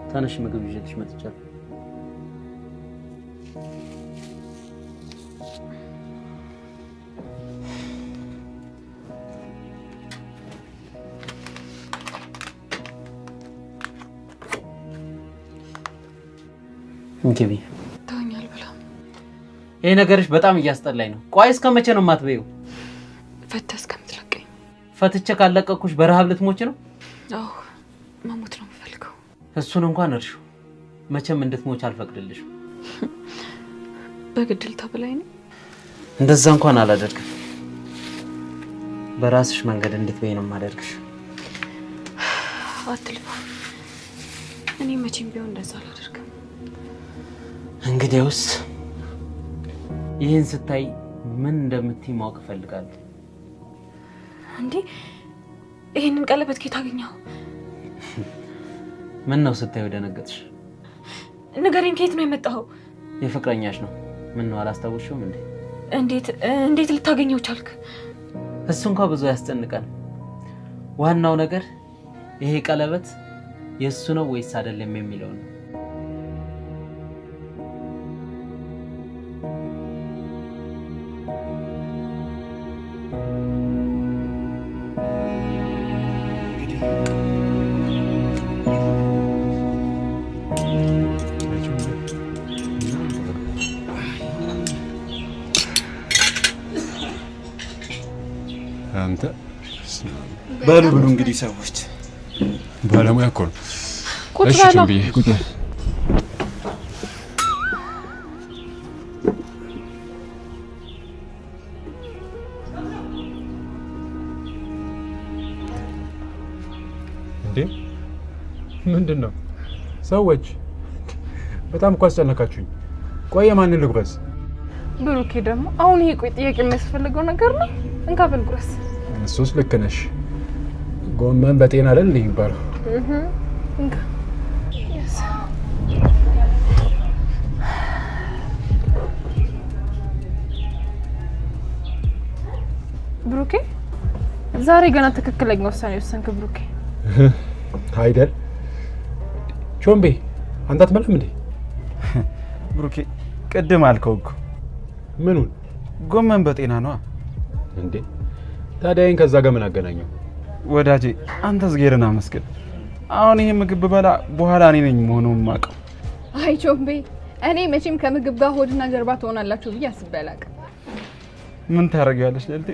ታነሽ ምግብ ይዤልሽ መጥቻለሁ። እንግቢ ታኛል ብላ ይሄ ነገርሽ በጣም እያስጠላኝ ነው። ቆይ እስከ መቼ ነው የማትበይው? ፈተህ እስከምትለቀኝ። ፈትቼ ካለቀኩሽ በረሃብ ልትሞች ነው? አዎ መሞት ነው የምፈልገው። እሱን እንኳን እርሺው። መቼም እንድትሞች አልፈቅድልሽም። በግድል ተብላይ ነው? እንደዛ እንኳን አላደርግም። በራስሽ መንገድ እንድትበይ ነው የማደርግሽ። አትልፋ። እኔ መቼም ቢሆን እንደዛ አላደርግም። እንግዲያውስ ይህን ስታይ ምን እንደምትይ ማወቅ እፈልጋለሁ። እንዴ ይሄንን ቀለበት ከየት አገኘው? ምን ነው ስታዩ ደነገጥሽ? ንገረኝ፣ ከየት ነው የመጣው? የፍቅረኛሽ ነው። ምን ነው አላስታውሽውም እንዴ? እንዴት ልታገኘው ቻልክ? እሱ እንኳን ብዙ ያስጨንቃል። ዋናው ነገር ይሄ ቀለበት የሱ ነው ወይስ አይደለም የሚለው ነው። አንተ በሉ ብሉ እንግዲህ ሰዎች ባለሙያ እኮ ነው። እሺ ቹምቢ ቁጭ እንዴ ምንድነው? ሰዎች በጣም እኮ አስጨነቃችሁኝ። ቆይ ማንን ልጉረስ? ብሩኬ ደግሞ አሁን ይሄ ቆይ ጥያቄ የሚያስፈልገው ነገር ነው። እንካፈል ጉረስ። እሱስ ልክ ነሽ። ጎመን በጤና አይደል ይባላል። እንካ ብሩኬ ዛሬ ገና ትክክለኛ ውሳኔ ወሰንክ ብሩኬ። አይደል ቾምቤ አንተ አትበላም እንዴ? ብሩኬ ቅድም አልከው እኮ። ምኑን? ጎመን በጤና ነው እንዴ? ታዲያ ከዛ ጋር ምን አገናኘው? ወዳጄ አንተ ዝጌርና መስገድ። አሁን ይሄ ምግብ በላ በኋላ እኔ ነኝ መሆኑን ማቀው። አይ ቾምቤ እኔ መቼም ከምግብ ጋር ሆድና ጀርባ ትሆናላችሁ ብዬ አስቤ አላውቅም። ምን ታረጋለሽ ለልቴ?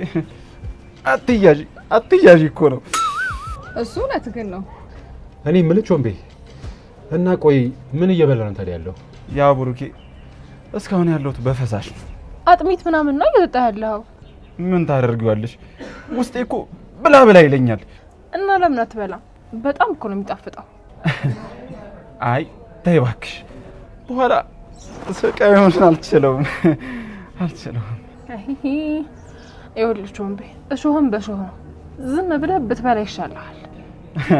አትያዢ እኮ ነው እሱ። እውነት ግን ነው። እኔ የምልህ ቾምቤ እና ቆይ ምን እየበላ ነው ታዲያ ያለው? ያው ብሩኬ እስካሁን ያለሁት በፈሳሽ ነው። አጥሚት ምናምን ነው እየጠጣ ያለው። ምን ታደርጊዋለሽ? ውስጤ እኮ ብላ ብላ ይለኛል። እና ለምን አትበላ? በጣም እኮ ነው የሚጣፍጠው። አይ ተይ እባክሽ፣ በኋላ ስቃዩን አልችለውም። ይኸውልህ ቾምቤ እሾህም በሾህ ነው። ዝም ብለህ ብትበላ ይሻልሃል።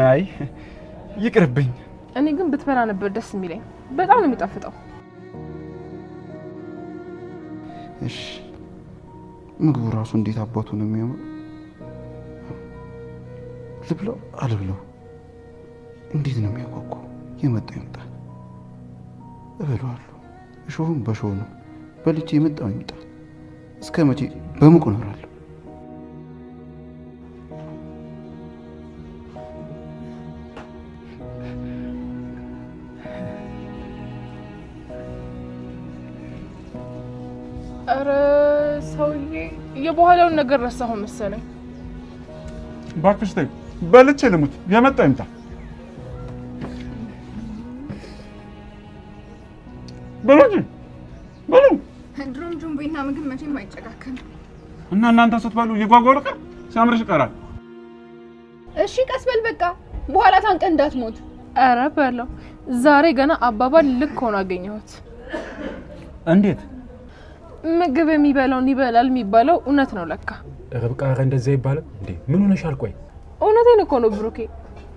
አይ ይቅርብኝ። እኔ ግን ብትበላ ነበር ደስ የሚለኝ። በጣም ነው የሚጣፍጠው። እሺ ምግቡ ራሱ እንዴት አባቱ ነው የሚያምር። ልብለው አልብለው እንዴት ነው የሚያጓጓው። የመጣው ይምጣ እበለዋለሁ። እሾሁም በሾህ ነው። በልቼ የመጣው ይምጣ። እስከ መቼ በሙቅ እኖራለሁ? ኧረ ሰውዬ የበኋላውን ነገር ረሳሁ መሰለኝ። እባክሽ ተይ፣ በልቼ ልሙት። የመጣው ይምጣ። በሉ በሉ። ድሮም ጁምቤና ምግብ መቼም አይጨካከንም። እና እናንተ ስትበሉ እየጓጓሩ ቀር ሲያምርሽ ይቀራል። እሺ ቀስ በል በቃ፣ በኋላ ታንቀ እንዳትሞት። ኧረ በለው ዛሬ ገና አባባል ልክ ሆኖ አገኘሁት። እንዴት? ምግብ የሚበላውን ይበላል የሚባለው እውነት ነው ለካ። ርብቃ እንደዛ ይባላል እንዴ? ምን ሆነሻል? ቆይ እውነቴን እኮ ነው ብሩኬ።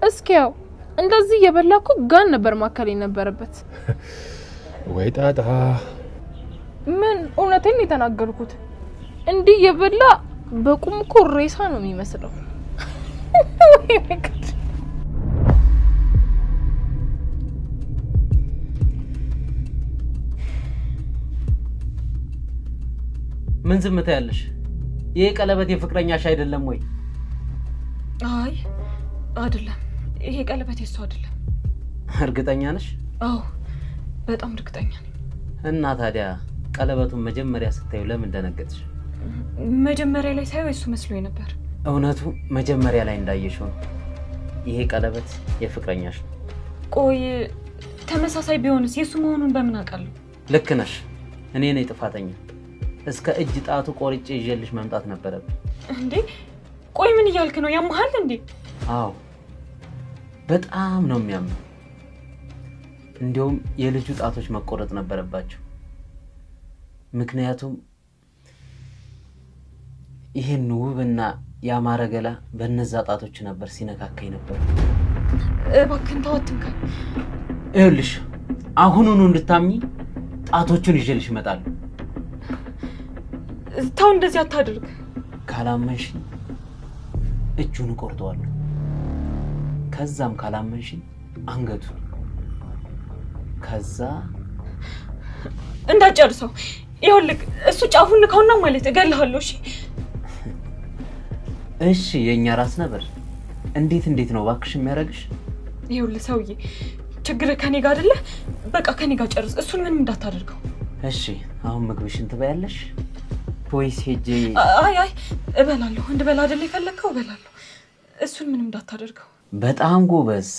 እስኪ ያው እንደዚህ እየበላኩ ጋን ነበር ማከል የነበረበት። ወይ ጣጣ። ምን እውነቴን የተናገርኩት። እንዲህ እየበላ በቁም እኮ ሬሳ ነው የሚመስለው። ምን ዝምታ ያለሽ? ይሄ ቀለበት የፍቅረኛሽ አይደለም ወይ? አይ አይደለም፣ ይሄ ቀለበት የሱ አይደለም። እርግጠኛ ነሽ? አዎ በጣም እርግጠኛ ነኝ። እና ታዲያ ቀለበቱን መጀመሪያ ስታዩ ለምን ደነገጥሽ? መጀመሪያ ላይ ሳይው እሱ መስሎኝ ነበር። እውነቱ መጀመሪያ ላይ እንዳየሽው ነው። ይሄ ቀለበት የፍቅረኛሽ ነው። ቆይ ተመሳሳይ ቢሆንስ የሱ መሆኑን በምን አውቃለሁ? ልክ ነሽ። እኔ ነኝ ጥፋተኛ። እስከ እጅ ጣቱ ቆርጬ ይዤልሽ መምጣት ነበረብኝ። እንዴ ቆይ ምን እያልክ ነው? ያመሃል እንዴ? አዎ በጣም ነው የሚያመው። እንዲያውም የልጁ ጣቶች መቆረጥ ነበረባቸው። ምክንያቱም ይሄን ውብና ያማረ ገላ በነዛ ጣቶች ነበር ሲነካከኝ ነበር። እባክህን ተወትንካ። ይኸውልሽ አሁኑኑ እንድታምኚ ጣቶቹን ይዤልሽ እመጣለሁ። ተው እንደዚህ አታድርግ። ካላመንሽ እጁን እቆርጠዋለሁ። ከዛም ካላመንሽ አንገቱን፣ ከዛ እንዳጨርሰው። ይኸውልህ እሱ ጫፉን ንካውና ማለት እገልሃለሁ። እሺ እሺ የኛ ራስ ነበር። እንዴት ነው ባክሽ የሚያረግሽ? ይኸውልህ ሰውዬ ችግር ከኔ ጋር አይደለ? በቃ ከኔ ጋር ጨርስ። እሱን ምንም እንዳታደርገው። እሺ አሁን ምግብሽን ትበያለሽ ወይስ ሄጄ? አይ እበላለሁ። እንድበላ አይደለ የፈለከው? እበላለሁ። እሱን ምንም እንዳታደርገው። በጣም ጎበዝ።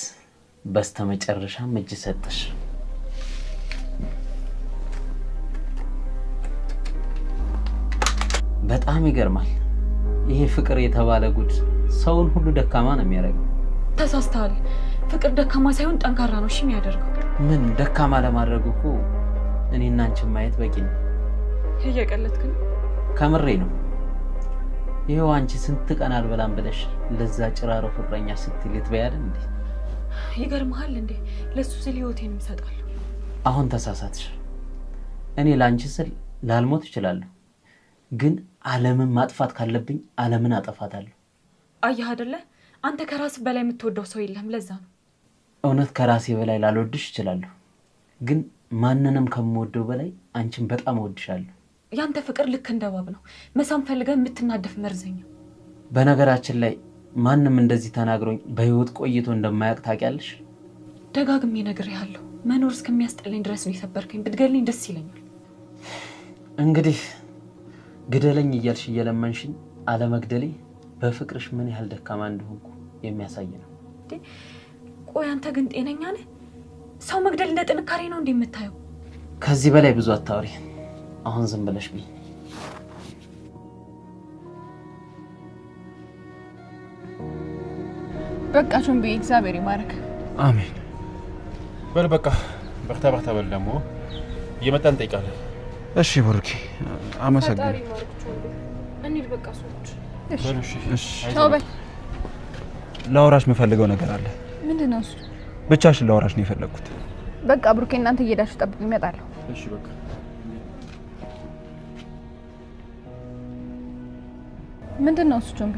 በስተመጨረሻም እጅ ሰጠሽ። በጣም ይገርማል። ይሄ ፍቅር የተባለ ጉድ ሰውን ሁሉ ደካማ ነው የሚያደርገው። ተሳስተሃል። ፍቅር ደካማ ሳይሆን ጠንካራ ነው እሺ የሚያደርገው። ምን ደካማ ለማድረግ እኮ እኔና አንቺን ማየት በቂ ነው። እየቀለድክ ነው? ከምሬ ነው። ይሄው አንቺ ስንት ቀን አልበላም ብለሽ ለዛ ጭራሮ ፍቅረኛ ስትል ልትበያል እንዴ? ይገርምሃል እንዴ? ለሱ ስለ ህይወቴን እሰጣለሁ። አሁን ተሳሳትሽ። እኔ ላንቺ ስል ላልሞት እችላለሁ፣ ግን ዓለምን ማጥፋት ካለብኝ ዓለምን አጠፋታለሁ። አየህ አይደለ? አንተ ከራስ በላይ የምትወደው ሰው የለም። ለዛ ነው። እውነት ከራሴ በላይ ላልወድሽ እችላለሁ፣ ግን ማንንም ከምወደው በላይ አንቺን በጣም እወድሻለሁ። ያንተ ፍቅር ልክ እንደ እባብ ነው። መሳም ፈልገህ የምትናደፍ መርዘኛ። በነገራችን ላይ ማንም እንደዚህ ተናግሮኝ በህይወት ቆይቶ እንደማያውቅ ታውቂያለሽ? ደጋግሜ ነግሬሃለሁ። መኖር እስከሚያስጠላኝ ድረስ ነው የሰበርከኝ። ብትገለኝ ደስ ይለኛል። እንግዲህ ግደለኝ እያልሽ እየለመንሽኝ አለመግደሌ በፍቅርሽ ምን ያህል ደካማ እንደሆንኩ የሚያሳይ ነው። ቆይ አንተ ግን ጤነኛ ነህ? ሰው መግደል እንደ ጥንካሬ ነው እንዴ የምታየው? ከዚህ በላይ ብዙ አታውሪ። አሁን ዝም ብለሽ ቢ በቃ ቾምቤ እግዚአብሔር ይማረክ። አሜን። በል በቃ በርታ በል ደግሞ እየመጣን እንጠይቃለን። እሺ ብሩኬ አመሰግናለሁ። እንሂድ በቃ ሰዎች። እሺ ቻው በል። ላውራሽ የምፈልገው ነገር አለ። ምንድነው እሱ? ብቻሽን ላውራሽ ነው የፈለኩት። በቃ ብሩኬ እናንተ እየሄዳችሁ ጠብቁ፣ እመጣለሁ። እሺ በቃ ምንድነው እሱ ቾምቤ?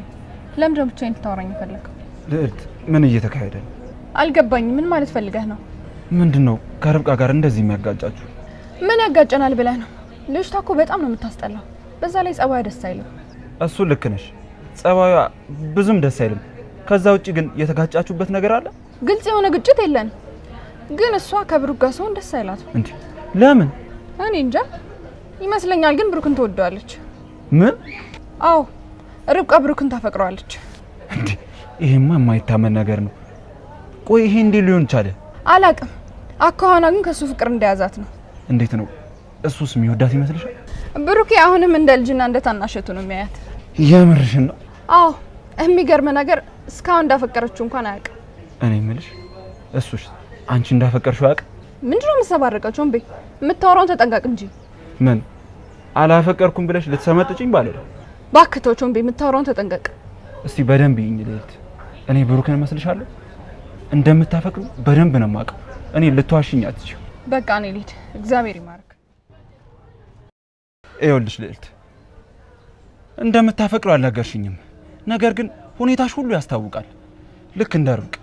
ለምን ብቻዬን ልታወራኝ ፈለከው? ልዕልት ምን እየተካሄደ ነው? አልገባኝም። ምን ማለት ፈልገህ ነው? ምንድነው ከርብቃ ጋር እንደዚህ የሚያጋጫችሁ? ምን ያጋጨናል ብለህ ነው? ልጅቷ እኮ በጣም ነው የምታስጠላው። በዛ ላይ ጸባዩ ደስ አይልም። እሱ ልክ ነሽ። ጸባዩ ብዙም ደስ አይልም። ከዛ ውጪ ግን የተጋጫችሁበት ነገር አለ? ግልጽ የሆነ ግጭት የለን። ግን እሷ ከብሩክ ጋር ሰውን ደስ አይላትም። እንዴ ለምን? እኔ እንጃ ይመስለኛል። ግን ብሩክን ትወደዋለች። ምን? አዎ ርብቃ ብሩክን ታፈቅረዋለች። እንዴ ይሄማ የማይታመን ነገር ነው። ቆይ ይሄ እንዴ ሊሆን ቻለ? አላቅም። አካዋና ግን ከሱ ፍቅር እንደያዛት ነው። እንዴት ነው? እሱስ የሚወዳት ይመስልሻል? ብሩኬ አሁንም እንደ ልጅና እንደ ታናሸቱ ነው የሚያያት። የምርሽን ነው? አዎ የሚገርም ነገር እስካሁን እንዳፈቀረችው እንኳን አያውቅም። እኔ የምልሽ እሱስ አንቺ እንዳፈቀርሽው አያውቅም? ምንድነው የምትሰባረቀው ቾምቤ? የምታወራውን ተጠንቀቅ እንጂ። ምን አላፈቀርኩም ብለሽ ልትሰመጥጭኝ ባለ? ባክቶ ቾምቤ የምታወራውን ተጠንቀቅ። እስቲ በደንብ ይኝ ልዕልት። እኔ ብሩክን መስልሻለሁ? እንደምታፈቅሩ በደንብ ነው የማውቀው። እኔ ልትዋሽኝ አትችይም። በቃ እኔ ልሂድ። እግዚአብሔር ይማርክ። ይኸውልሽ ልዕልት፣ እንደምታፈቅሩ አልነገርሽኝም። ነገር ግን ሁኔታሽ ሁሉ ያስታውቃል። ልክ እንደ ርብቃ።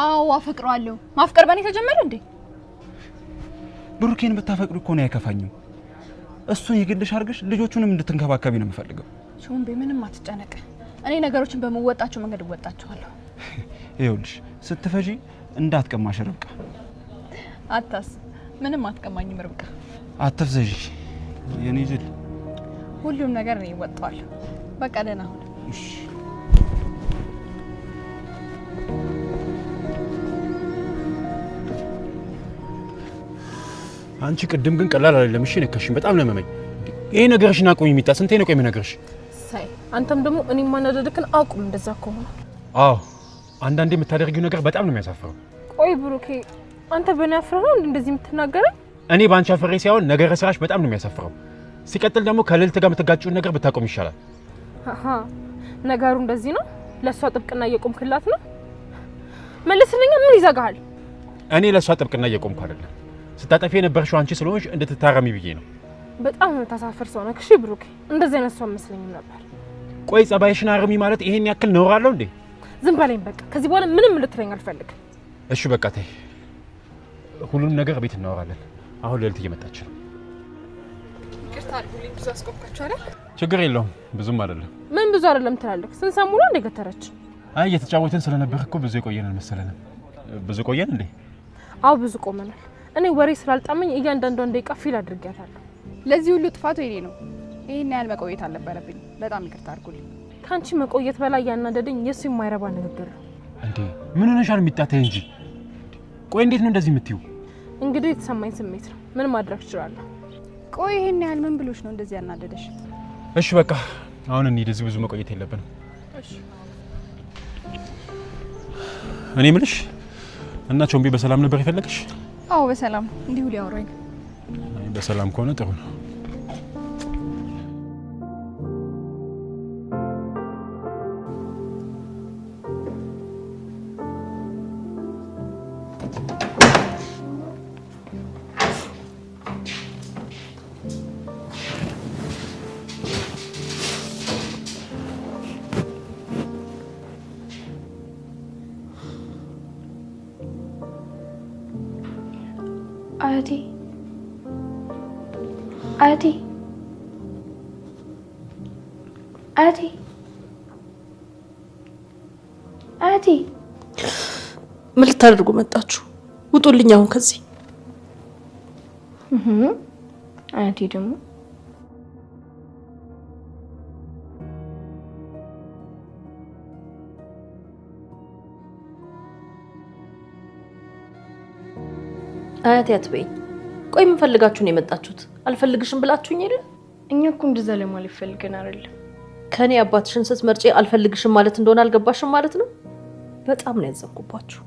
አዎ አፈቅረዋለሁ። ማፍቀር በእኔ ተጀመረ እንዴ? ብሩኬን ብታፈቅሩ እኮ ነው አይከፋኝም። እሱን የግልሽ አድርገሽ ልጆቹንም እንድትንከባከቢ ነው የምፈልገው። ቾምቤ ምንም አትጨነቅ። እኔ ነገሮችን በመወጣቸው መንገድ እወጣቸዋለሁ። ይኸውልሽ ስትፈጂ እንዳትቀማሽ ርብቃ። አታስብ፣ ምንም አትቀማኝም ርብቃ። አትፍዘጂ የኔ ጅል። ሁሉም ነገር እኔ እወጣዋለሁ። በቃ ደህና ሁን። እሺ አንቺ ቅድም ግን ቀላል አይደለም። እሺ ነከሽኝ፣ በጣም ነው የመመኝ። ይሄ ነገርሽን አቁሚ ሚጣ፣ ስንቴ ነው ቆይ የምነግርሽ? ሳይ አንተም ደግሞ እኔ ማናደድክን አቁም። እንደዛ ከሆነ አዎ፣ አንዳንዴ የምታደርጊው ነገር በጣም ነው የሚያሳፍረው። ቆይ ብሩኬ፣ አንተ በእኔ አፍረህ ነው እንደዚህ የምትናገረኝ? እኔ ባንቺ አፍሬ ሳይሆን ነገረ ስራሽ በጣም ነው የሚያሳፍረው። ሲቀጥል ደግሞ ከልዕልት ጋር የምትጋጭውን ነገር ብታቆም ይሻላል። አሃ፣ ነገሩ እንደዚህ ነው? ለሷ ጥብቅና እየቆምክላት ነው? መልስልኝ፣ ምን ይዘጋሃል? እኔ ለሷ ጥብቅና እየቆምኩ አይደለም። ስታጠፊ የነበርሽው አንቺ ስለሆንሽ እንድትታረሚ ብዬ ነው። በጣም ተሳፍር ሰው ነህ። እሺ ብሩኬ፣ እንደዚህ አይነት ሰው መስለኝ ነበር። ቆይ ጸባይሽን አርሚ ማለት ይሄን ያክል ነውር አለው እንዴ? ዝም በለኝ በቃ። ከዚህ በኋላ ምንም ልትለኝ አልፈልግም። እሺ በቃ ተይ፣ ሁሉንም ነገር ቤት እናወራለን። አሁን ልዕልት እየመጣች ነው። ይቅርታ አድርጉልኝ፣ ብዙ አስቆጣችሁ አይደል? ችግር የለውም፣ ብዙም አይደለም። ምን ብዙ አይደለም ትላለህ? ስንሰሙላ እንደገተረች። አይ እየተጫወትን ስለነበር እኮ ብዙ የቆየን መሰለንም። ብዙ ቆየን እንዴ? አዎ ብዙ ቆመናል። እኔ ወሬ ስላልጣመኝ እያንዳንዷን ደቂቃ ፊል አድርጌያታለሁ። ለዚህ ሁሉ ጥፋቱ የኔ ነው። ይሄን ያህል መቆየት አልነበረብኝ። በጣም ይቅርታ አድርጉልኝ። ካንቺ መቆየት በላይ ያናደደኝ የሱ የማይረባ ንግግር ነው። እንዴ ምን ሆነሻል? የሚጣታ እንጂ። ቆይ እንዴት ነው እንደዚህ የምትዩ? እንግዲህ የተሰማኝ ስሜት ነው። ምን ማድረግ እችላለሁ? ቆይ ይሄን ያህል ምን ብሎሽ ነው እንደዚህ ያናደደሽ? እሺ በቃ አሁን እንሂድ። እዚህ ብዙ መቆየት የለብንም። እሺ። እኔ የምልሽ እና ቾምቢ በሰላም ነበር የፈለግሽ? አዎ በሰላም እንዲሁ ሊያወራኝ። በሰላም ከሆነ ጥሩ ነው። አያቴ አያቴ አያቴ አያቴ ምን ልታደርጉ መጣችሁ? ውጡልኝ አሁን ከዚህ። አያቴ ደግሞ አያቴ አትበይኝ። ቆይ ምን ፈልጋችሁ ነው የመጣችሁት? አልፈልግሽም ብላችሁኝ አይደል? እኛ እኮ እንደዛ ለማለት ፈልገን አይደለም። ከኔ አባትሽን ስትመርጪ አልፈልግሽም ማለት እንደሆነ አልገባሽም ማለት ነው። በጣም ነው ያዘንኩባችሁ።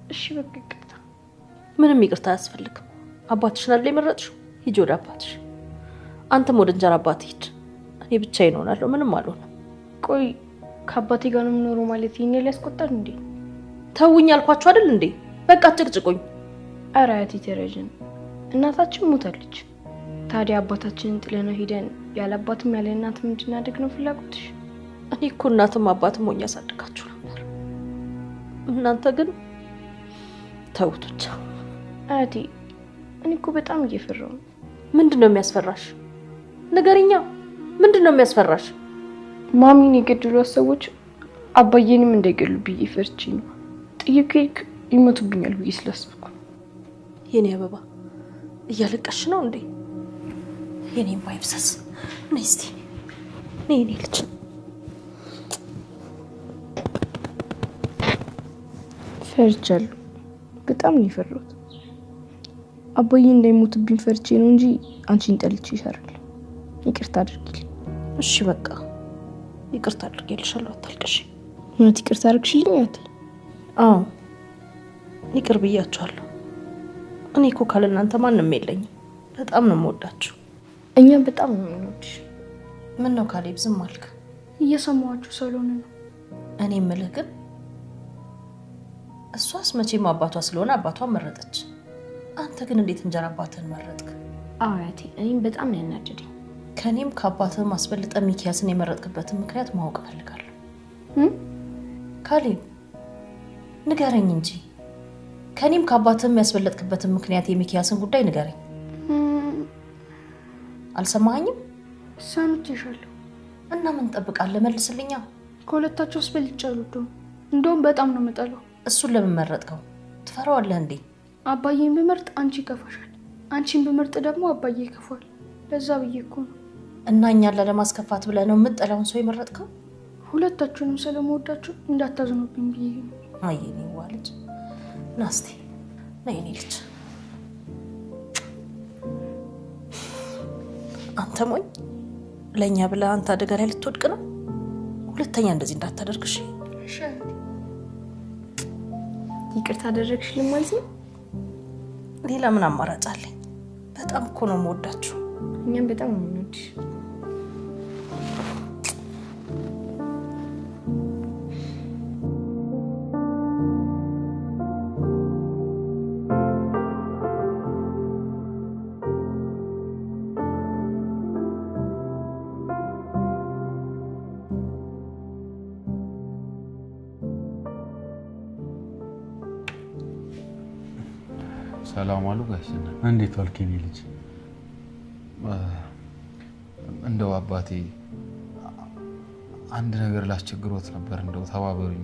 እሺ በቃ ይቅርታ። ምንም ይቅርታ አያስፈልግም። አባትሽን አይደል የመረጥሽው? ሂጂ ወደ አባትሽ። አንተም ወደ እንጀራ አባትህ ሂድ። እኔ ብቻዬን እሆናለሁ፣ ምንም አልሆንም። ቆይ ከአባቴ ጋር ነው የምኖረው ማለት ይሄን ሊያስቆጣል እንዴ? ተውኝ አልኳችሁ አይደል እንዴ? በቃ አትጭቅጭቁኝ። ኧረ አያቴ ተረጅን፣ እናታችን ሞታለች። ታዲያ አባታችንን ጥለነው ሄደን ያለ አባትም ያለ እናትም እንድናደግ ነው ፍላጎትሽ? እኔ እኮ እናትም አባትም ሆኜ ያሳድጋችሁ ነበር። እናንተ ግን ተውት ብቻ። አያቴ እኔ እኮ በጣም እየፈራሁ ነው። ምንድነው የሚያስፈራሽ? ንገሪኛ፣ ምንድነው የሚያስፈራሽ? ማሚን የገደሏት ሰዎች አባዬንም እንዳይገሉብኝ ፈርቼ ነው። ጥይቅ ይሞቱብኛል ብዬ ስላሰብኩ። የኔ አበባ እያለቀሽ ነው እንዴ? የኔም ባይብሰስ ነይ እስቲ ነይ የኔ ልጅ። ፈርቻለሁ፣ በጣም ነው የፈራሁት። አባዬ እንዳይሞትብኝ ፈርቼ ነው እንጂ አንቺን ጠልቼ ይሻላል። ይቅርታ አድርጊልኝ። እሺ በቃ ይቅርታ አድርጌልሻለሁ፣ አታልቅሽ። እውነት ይቅርታ አድርግሽልኝ አያቴ? አዎ ይቅር ብያችኋለሁ። እኔ እኮ ካለ እናንተ ማንም የለኝም። በጣም ነው የምወዳችሁ። እኛም በጣም ነው የምንወድሽ። ምን ነው ካሌብ ዝም አልክ? እየሰማችሁ ስለሆነ ነው። እኔ የምልህ ግን እሷስ መቼም አባቷ ስለሆነ አባቷን መረጠች። አንተ ግን እንዴት እንጀራ አባትህን መረጥክ? አያቴ እኔም በጣም ነው ያናደደኝ። ከኔም ከአባትህ ማስበልጠ ሚኪያስን የመረጥክበትን ምክንያት ማወቅ ፈልጋለሁ። ካሌብ ንገረኝ እንጂ ከኔም ከአባትህ የሚያስበልጥክበትን ምክንያት የሚኪያስን ጉዳይ ንገረኝ። አልሰማኸኝም? ሰምቼሻለሁ። እና ምን ጠብቃለህ? መልስልኛ። ከሁለታቸው አስበልጫለሁ። እንደውም በጣም ነው የምጠላው። እሱን ለምን መረጥከው? ትፈራዋለህ እንዴ? አባዬን ብመርጥ አንቺ ይከፋሻል፣ አንቺን ብመርጥ ደግሞ አባዬ ይከፋል። ለዛ ብዬ እኮ ነው። እና እኛን ለማስከፋት ብለህ ነው የምትጠላውን ሰው የመረጥከው? ሁለታችሁንም ስለምወዳችሁ እንዳታዝኑብኝ ብዬ ነው። አይ የኔ ልጅ ና እስቲ ነይ የኔ ልጅ። አንተ ሞኝ ለኛ ብለ አንተ አደጋ ላይ ልትወድቅ ነው ሁለተኛ እንደዚህ እንዳታደርግሽ እሺ ይቅርታ አደረግሽልኝ ማለት ነው ሌላ ምን አማራጭ አለኝ በጣም እኮ ነው የምወዳችሁ እኛም በጣም ነው የምንወድሽ ሰላም አሉ ጋሽ እንዴት ዋልክ የኔ ልጅ እንደው አባቴ አንድ ነገር ላስቸግሮት ነበር እንደው ተባበሩኝ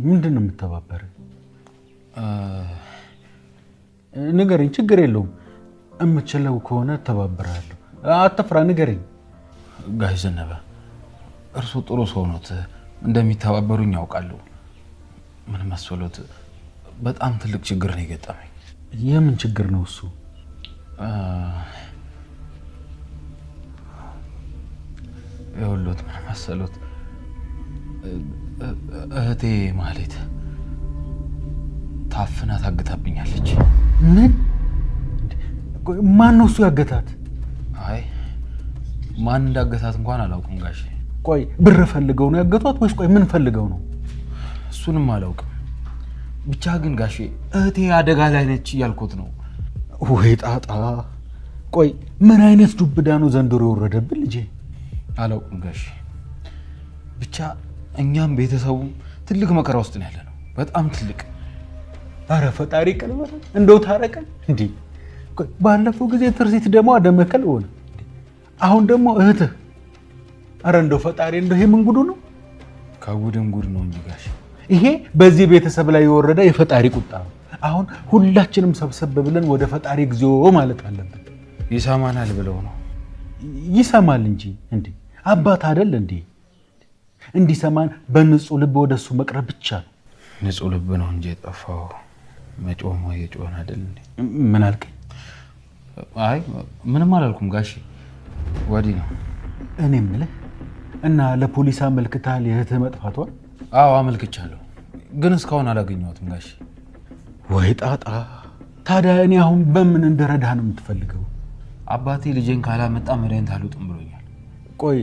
ምንድነው የምትተባበረ ንገረኝ ችግር የለውም እምችለው ከሆነ ተባበራለሁ አትፍራ ንገረኝ ጋሽ ዘነበ እርሱ ጥሩ ሰው ኖት እንደሚተባበሩኝ ያውቃለሁ ምን መስሎት በጣም ትልቅ ችግር ነው የገጠመኝ የምን ችግር ነው እሱ ይኸውልዎት ምን መሰሎት እህቴ ማለት ታፍና ታግታብኛለች ምን ማን ነው እሱ ያገታት አይ ማን እንዳገታት እንኳን አላውቅም ጋሽ ቆይ ብር ፈልገው ነው ያገቷት ወይስ ቆይ ምን ፈልገው ነው እሱንም አላውቅም ብቻ ግን ጋሽ እህቴ አደጋ ላይ ነች ያልኩት ነው ወይ ጣጣ ቆይ ምን አይነት ዱብዳ ነው ዘንድሮ የወረደብን ልጄ አላውቅም ጋሽ ብቻ እኛም ቤተሰቡም ትልቅ መከራ ውስጥ ነው ያለነው በጣም ትልቅ አረ ፈጣሪ ቀልበረ እንደው ታረቀን እንዴ ቆይ ባለፈው ጊዜ ትርሲት ደሞ አደመከል ሆነ አሁን ደሞ እህት አረ እንደው ፈጣሪ እንደው ይሄ ምን ጉዱ ነው ከጉድም ጉድ ነው እንጂ ጋሽ ይሄ በዚህ ቤተሰብ ላይ የወረደ የፈጣሪ ቁጣ ነው አሁን ሁላችንም ሰብሰብ ብለን ወደ ፈጣሪ እግዚኦ ማለት አለብን ይሰማናል ብለው ነው ይሰማል እንጂ እንዴ አባት አይደል እንዴ እንዲሰማን በንጹህ ልብ ወደሱ መቅረብ ብቻ ነው ንጹህ ልብ ነው እንጂ የጠፋው መጮማ የጮና አይደል እንዴ ምን አልከኝ አይ ምንም አላልኩም ጋሽ ወዲ ነው እኔ ምልህ እና ለፖሊስ አመልክታል የእህትህ መጥፋቷን አዎ አመልክቻለሁ ግን እስካሁን አላገኘሁትም ጋሽ ወይ ጣጣ ታዲያ እኔ አሁን በምን እንደረዳህ ነው የምትፈልገው አባቴ ልጄን ካላመጣ መድኃኒት አልውጥም ብሎኛል ቆይ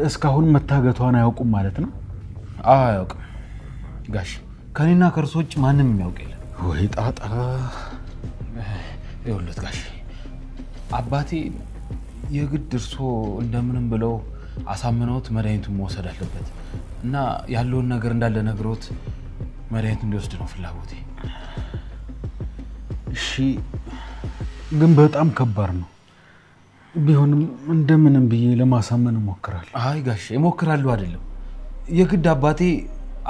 እስካሁን መታገቷን አያውቁም ማለት ነው አያውቅም ጋሽ ከኔና ከርሶች ማንም የሚያውቅ የለም ወይ ጣጣ ይኸውልህ ጋሽ አባቴ የግድ እርሶ እንደምንም ብለው አሳምነውት መድኃኒቱን መውሰድ አለበት እና ያለውን ነገር እንዳለ ነግሮት መድኃኒቱን እንዲወስድ ነው ፍላጎቴ እሺ ግን በጣም ከባድ ነው ቢሆንም እንደምንም ብዬ ለማሳመን እሞክራለሁ አይ ጋሽ እሞክራለሁ አይደለም የግድ አባቴ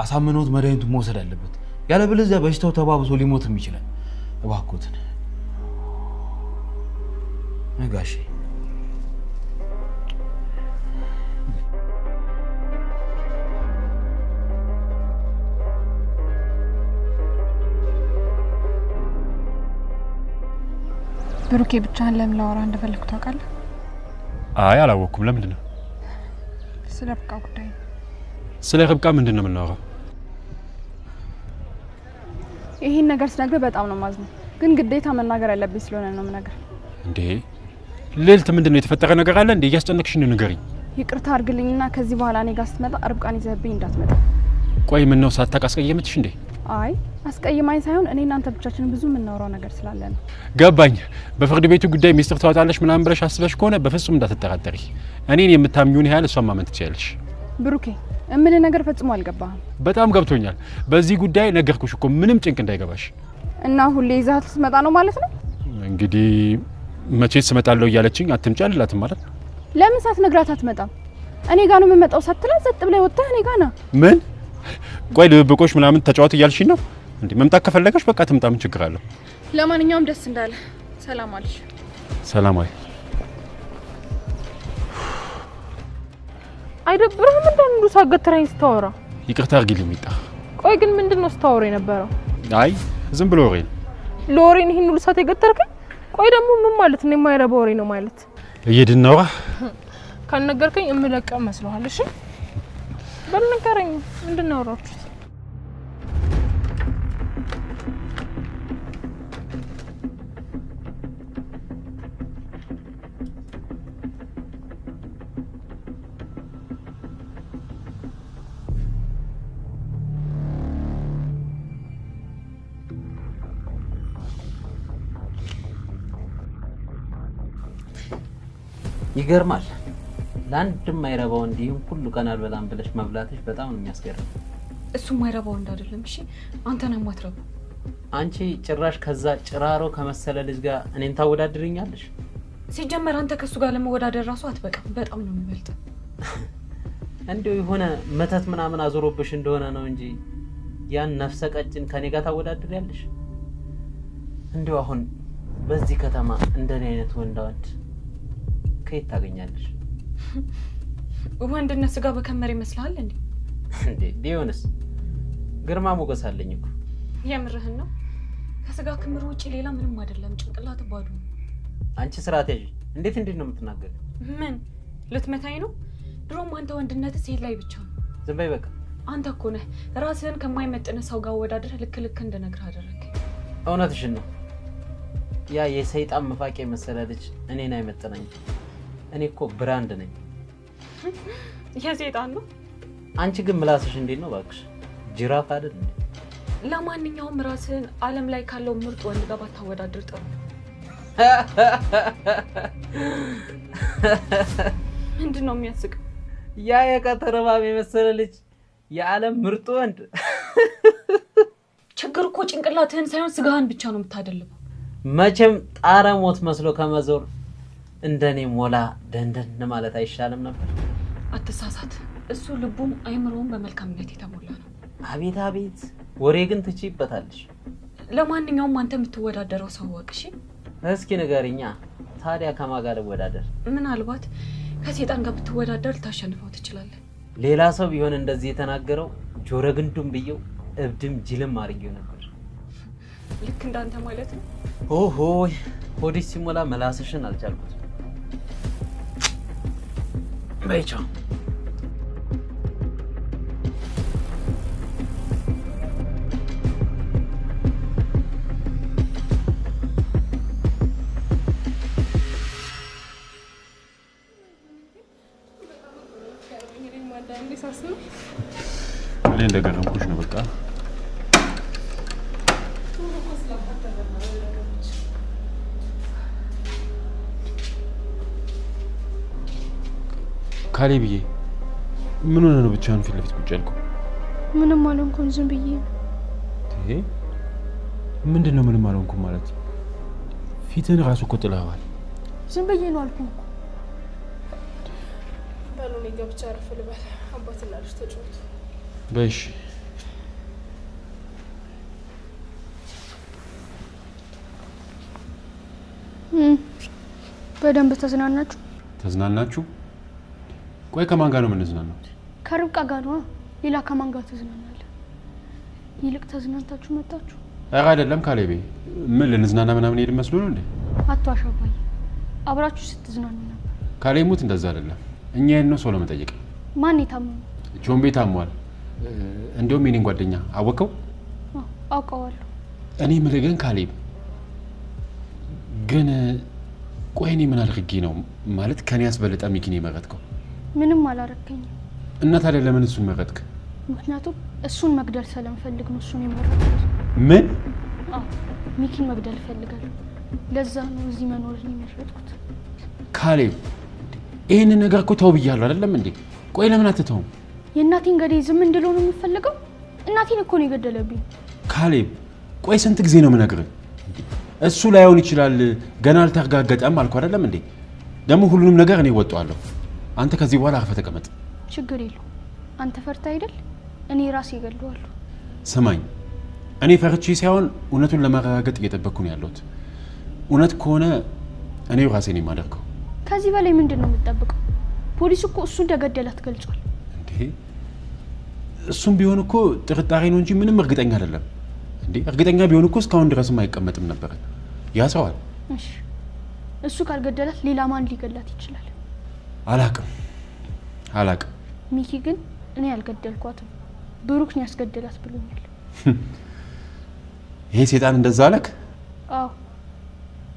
አሳምነውት መድኃኒቱን መውሰድ አለበት ያለበለዚያ በሽታው ተባብሶ ሊሞትም ይችላል እባክዎትን ጋሽ ብሩኬ ብቻህን ለምን ላወራ እንደፈለኩ ታውቃለህ አይ አላወኩም ለምንድን ነው ስለ ርብቃ ጉዳይ ስለ ርብቃ ምንድን ነው የምናወራው ይሄን ነገር ስነግርህ በጣም ነው ማዝነው ግን ግዴታ መናገር ያለብኝ ስለሆነ ነው የምነግርህ እንዴ ሌልት ምንድነው የተፈጠረ ነገር አለ እንዴ ያስጨነቅሽ ነው ንገሪኝ ይቅርታ አድርግልኝና ከዚህ በኋላ እኔ ጋር ስትመጣ ርብቃን ይዘህብኝ እንዳትመጣ ቆይ ምን ነው ሳታቀስቀየምትሽ እንዴ አይ አስቀይማኝ ሳይሆን እኔ እናንተ ብቻችን ብዙ የምናወራው ነገር ስላለ ነው ገባኝ በፍርድ ቤቱ ጉዳይ ሚስጥር ታወጣለሽ ምናምን ብለሽ አስበሽ ከሆነ በፍጹም እንዳትጠራጠሪ እኔን የምታምኙን ያህል እሷን ማመን ትችያለሽ ብሩኬ እምን ነገር ፈጽሞ አልገባህም በጣም ገብቶኛል በዚህ ጉዳይ ነገርኩሽ እኮ ምንም ጭንቅ እንዳይገባሽ እና ሁሌ ይዛት ስትመጣ ነው ማለት ነው እንግዲህ መቼስ እመጣለሁ እያለችኝ አትምጪ አልላትም ማለት ነው ለምን ሳትነግራት አትመጣም እኔ ጋር ነው የምመጣው ሳትላት ዘጥ ብለህ ወጣህ እኔ ጋር ነው ምን ቆይ ልብቆሽ ምናምን ተጫወት እያልሽኝ ነው እንዴ መምጣት ከፈለገሽ በቃ ትምጣ ምን ችግር አለው ለማንኛውም ደስ እንዳለ ሰላም አለሽ ሰላም አይ አይደብርህም እንደንዱ ሳገትራኝ ስታወራ ይቅርታ አድርጊልኝ ሚጣ ቆይ ግን ምንድነው ስታወራ የነበረው አይ ዝም ብሎ ወሬ ሎሬን ይሄን ሁሉ ሰዓት የገተርከኝ ቆይ ደግሞ ምን ማለት ነው የማይረባ ወሬ ነው ማለት እየድናዋ ካልነገርከኝ እምለቀ መስሎሃል? እሺ በል ንገረኝ፣ ምንድን ነው ያወራችሁት? ይገርማል። ለአንድም ማይረባው እንዲህም ሁሉ ቀን አልበላም ብለሽ መብላትሽ በጣም ነው የሚያስገርም። እሱ ማይረባው እንዳይደለም እሺ፣ አንተ ነህ የማትረባው። አንቺ ጭራሽ ከዛ ጭራሮ ከመሰለ ልጅ ጋር እኔን ታወዳድርኛለሽ? ሲጀመር አንተ ከሱ ጋር ለመወዳደር ራሱ አትበቃም፣ በጣም ነው የሚበልጥ። እንደው የሆነ መተት ምናምን አዞሮብሽ እንደሆነ ነው እንጂ ያን ነፍሰ ቀጭን ከኔ ጋር ታወዳድሪያለሽ? እንደው አሁን በዚህ ከተማ እንደኔ አይነት ወንድ ከየት ታገኛለሽ? ወንድነት ስጋ በከመር ይመስላል እንዴ? እንዴ ቢሆንስ ግርማ ሞገስ አለኝ እኮ። የምርህን ነው? ከስጋ ክምር ውጪ ሌላ ምንም አይደለም፣ ጭንቅላት ባዶ ነው። አንቺ ስትራቴጂ እንዴት ነው የምትናገሪው? ምን ልትመታኝ ነው? ድሮም አንተ ወንድነት ሴት ላይ ብቻ ነው። ዝም በይ በቃ። አንተ እኮ ነህ ራስህን ከማይመጥን ሰው ጋር ወዳድረህ ልክ እንደነግርህ አደረክ። እውነትሽን ነው። ያ የሰይጣን መፋቂ መሰለ ልጅ እኔን አይመጥነኝ። እኔ እኮ ብራንድ ነኝ። የሰይጣን ነው። አንቺ ግን ምላስሽ እንዴት ነው ባክሽ? ጅራፍ አይደል እንዴ? ለማንኛውም ራስህን ዓለም ላይ ካለው ምርጥ ወንድ ጋር ባታወዳድር ጥሩ። ምንድነው የሚያስቀው? ያ የቀተረባም የመሰለ ልጅ የዓለም ምርጥ ወንድ። ችግር እኮ ጭንቅላትህን ሳይሆን ስጋህን ብቻ ነው የምታደልበው። መቼም ጣረ ሞት መስሎ ከመዞር እንደኔ ሞላ ደንደን ማለት አይሻልም ነበር? አትሳሳት። እሱ ልቡም አይምሮም በመልካምነት የተሞላ ነው። አቤት አቤት፣ ወሬ ግን ትችይበታለሽ። ለማንኛውም አንተ የምትወዳደረው ሰው ወቅሽ። እስኪ ንገሪኛ፣ ታዲያ ከማን ጋር ልወዳደር? ምናልባት ከሰይጣን ጋር ብትወዳደር ታሸንፈው ትችላለህ። ሌላ ሰው ቢሆን እንደዚህ የተናገረው ጆሮ ግንዱም ብየው እብድም ጅልም አድርጌው ነበር። ልክ እንዳንተ ማለት ነው። ኦሆ ሆዲስ ሲሞላ መላስሽን አልቻልኩት። በይቻው እንደገረምኩሽ ነው በቃ። ካሌብዬ ምን ሆነ ነው ብቻህን ፊት ለፊት ቁጭ ያልከው? ምንም አልሆንኩም፣ ዝም ብዬ ነው። ምንድነው ምንም አልሆንኩም ማለት? ፊትህን ራሱ እኮ ጥለኸዋል። ዝም ብዬ ነው አልኩኝ እኮ። በሉ እኔ ገብቼ አረፍ ልበል። አባትና ልጅ ተጫወቱ። በሽ በደንብ ተዝናናችሁ? ተዝናናችሁ? ቆይ ከማን ጋር ነው የምንዝናናው? ከርብቃ ጋር ነው። ሌላ ከማን ጋር ተዝናናለህ? ይልቅ ተዝናንታችሁ መጣችሁ? ኧረ አይደለም ካሌቤ፣ ምን ልንዝናና ምናምን ሄድን መስሎ ነው እንዴ? አትዋሽ አባዬ፣ አብራችሁ ስትዝናኑ ነበር። ካሌብ ሙት እንደዛ አይደለም። እኛ ነው ሰው ለመጠየቅ። ማን የታመመው? ጆምቤ ታሟል። እንደውም የኔን ጓደኛ አወቀው? አውቀዋለሁ። እኔ የምልህ ግን ካሌብ ግን ቆይ እኔ ምን አድርጌ ነው ማለት ከኔ ያስበለጠ ሚኪን የመረጥከው? ምንም አላረከኝም። እና ታዲያ ለምን እሱን መረጥክ? ምክንያቱም እሱን መግደል ስለምፈልግ ነው እሱን የመረጥኩት። ምን? ሚኪን መግደል እፈልጋለሁ። ለዛ ነው እዚህ መኖርን የመረጥኩት። ካሌብ ይሄንን ነገር እኮ ተው ብያለሁ አይደለም እንዴ? ቆይ ለምን አትተውም? የእናቴን ገዳይ ዝም እንድለው ነው የምፈልገው? እናቴን እኮ ነው የገደለብኝ። ካሌብ ቆይ ስንት ጊዜ ነው የምነግርህ? እሱ ላይሆን ይችላል ገና አልተረጋገጠም አልኩ አይደለም እንዴ? ደግሞ ሁሉንም ነገር እኔ እወጣዋለሁ። አንተ ከዚህ በኋላ አርፈህ ተቀመጥ። ችግር የለውም። አንተ ፈርታ አይደል? እኔ ራሴ እገለዋለሁ። ስማኝ፣ እኔ ፈርቼ ሳይሆን እውነቱን ለማረጋገጥ እየጠበቅኩ ነው ያለሁት። እውነት ከሆነ እኔ ራሴ ነኝ የማደርገው። ከዚህ በላይ ምንድን ነው የምትጠብቀው? ፖሊስ እኮ እሱ እንደገደላት ገልጿል። እንዴ እሱም ቢሆን እኮ ጥርጣሬ ነው እንጂ ምንም እርግጠኛ አይደለም። እንዴ እርግጠኛ ቢሆን እኮ እስካሁን ድረስም አይቀመጥም ነበር። ያሰዋል። እሺ እሱ ካልገደላት ሌላ ማን ሊገላት ይችላል? አላቅም። ሚኪ ግን እኔ አልገደልኳትም ብሩክ ነው ያስገደላት ብሎኛል። ይሄ ሰይጣን እንደዛ አለክ? አዎ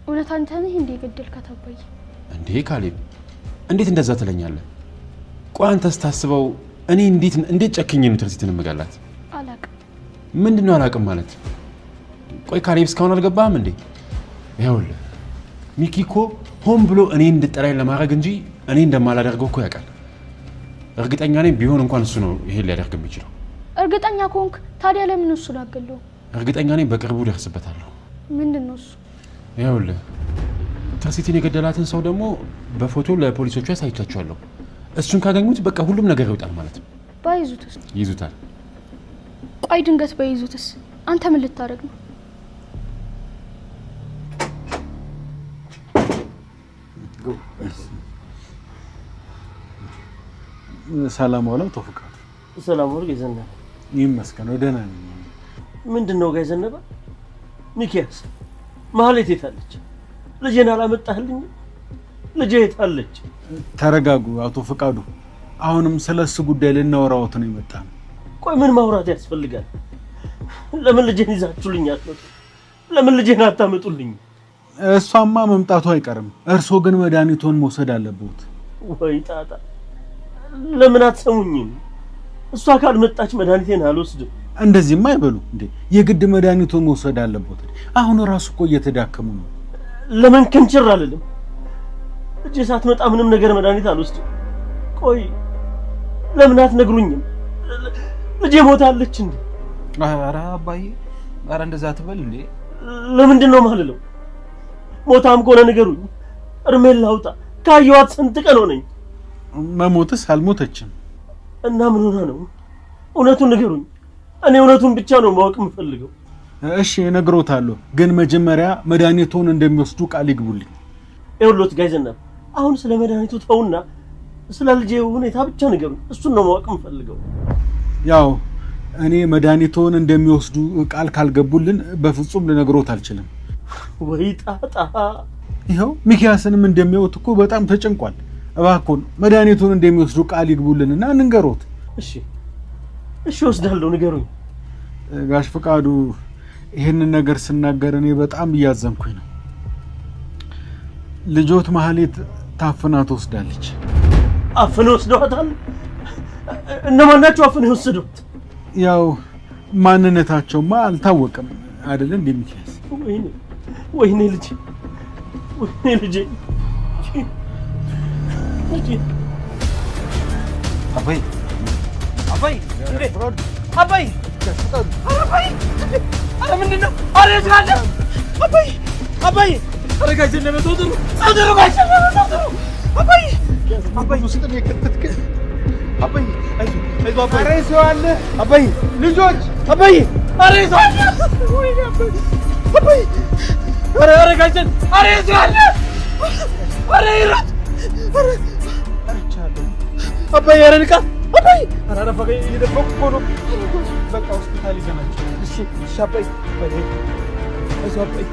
እውነት አንተ ነህ እንዴ የገደልካት አባዬ? እንዴ ካሌብ እንዴት እንደዛ ትለኛለህ? ቆይ አንተስ ታስበው እኔ እንዴት ጨክኜ ነው ትርሲትን እምገላት? አላቅም። ምንድነው አላቅም ማለት? ቆይ ካሌብ እስካሁን አልገባህም እንዴ? ይኸውልህ ሚኪ እኮ ሆን ብሎ እኔ እንድጠራኝ ለማድረግ እንጂ እኔ እንደማላደርገው እኮ ያውቃል። እርግጠኛ ነኝ ቢሆን እንኳን እሱ ነው ይሄን ሊያደርግ የሚችለው። እርግጠኛ ከሆንክ ታዲያ ለምን እሱ ላገለው? እርግጠኛ ነኝ በቅርቡ ደርስበታለሁ። ምንድነው እሱ? ይኸውልህ ትርሲትን የገደላትን ሰው ደግሞ በፎቶ ለፖሊሶቹ ያሳይቻቸዋለሁ። እሱን ካገኙት በቃ ሁሉም ነገር ይወጣል ማለት ነው። ባይዙትስ? ይዙታል። ቆይ ድንገት ባይዙትስ አንተ ምን ልታረግ ነው? ሰላም ዋለው ተፈቃ። ሰላም ወር ገዘና ይመስገን ደህና ነኝ። ምንድነው ገዘነባ? ሚኪያስ ማህሌት የታለች? ልጄን አላመጣህልኝ? ልጄ የታለች? ተረጋጉ አቶ ፈቃዱ። አሁንም ስለሱ ጉዳይ ልናወራውት ነው የመጣነው። ቆይ ምን ማውራት ያስፈልጋል? ለምን ልጄን ይዛችሁልኝ አትመጡ? ለምን ልጄን አታመጡልኝ? እሷማ መምጣቱ አይቀርም። እርሶ ግን መድኃኒቱን መውሰድ አለበት። ወይ ጣጣ፣ ለምን አትሰሙኝም? እሷ ካልመጣች መድኃኒቴን አልወስድም። እንደዚህማ አይበሉ እንዴ! የግድ መድኃኒቱን መውሰድ አለበት። አሁን ራሱ እኮ እየተዳከሙ ነው። ለምን ክንችር አልልም? እጄ ሳትመጣ ምንም ነገር መድኃኒት አልወስድም። ቆይ ለምን አትነግሩኝም? ልጄ ሞታለች እንዴ? ኧረ አባዬ፣ ኧረ እንደዛ አትበል እንዴ። ለምንድን ነው የማልለው? ሞታም ከሆነ ንገሩኝ፣ እርሜን ላውጣ። ካየኋት ስንት ቀን ሆነኝ። መሞትስ አልሞተችም። እና ምን ሆነ ነው? እውነቱን ንገሩኝ። እኔ እውነቱን ብቻ ነው ማወቅ የምፈልገው። እሺ እነግሮታለሁ፣ ግን መጀመሪያ መድኃኒቱን እንደሚወስዱ ቃል ይግቡልኝ። ይኸውልዎት ጋይዘናብ፣ አሁን ስለ መድኃኒቱ ተውና ስለ ልጄ ሁኔታ ብቻ ንገሩኝ። እሱን ነው ማወቅ የምፈልገው። ያው እኔ መድኃኒቱን እንደሚወስዱ ቃል ካልገቡልን በፍጹም ልነግሮት አልችልም። ወይ ጣጣ! ይኸው ሚኪያስንም እንደሚያዩት እኮ በጣም ተጨንቋል። እባክዎን መድኃኒቱን እንደሚወስዱ ቃል ይግቡልንና እንንገሮት። እሺ ወስዳለሁ፣ ንገሩኝ። ጋሽ ፈቃዱ፣ ይሄንን ነገር ስናገር እኔ በጣም እያዘንኩኝ ነው። ልጆት ማህሌት ታፍና ተወስዳለች። አፍነው ወስደዋታል? እነማን ናቸው አፍነው የወሰዱት? ያው ማንነታቸውማ አልታወቀም አይደል እንዴ ሚኪያስ? ወይኔ ልጄ፣ ወይኔ ልጄ። አባይ አባይ እንዴ! አባይ አባይ! አረ ምንድን ነው? አረ ያለ አባይ አባይ! አረ ጋይዘን ለመተውጥሩ ጻደሩ ጋይዘን ለመተውጥሩ አባይ አባይ ውስጥ ነው የከተትከ አባይ አይዞ አባይ! አረ ሰው አለ አባይ! ልጆች አባይ! አረ ሰው አለ ወይኔ አባይ አባይ! አረ ጋይዘን አረ ሰው አለ አረ ይራት አረ አባይ! አረ ንቃ አባይ! አረ ፈገይ ይደፈቁ ነው። በቃ ሆስፒታል ይዘናቸው። እሺ አባይ አይዞህ አባይ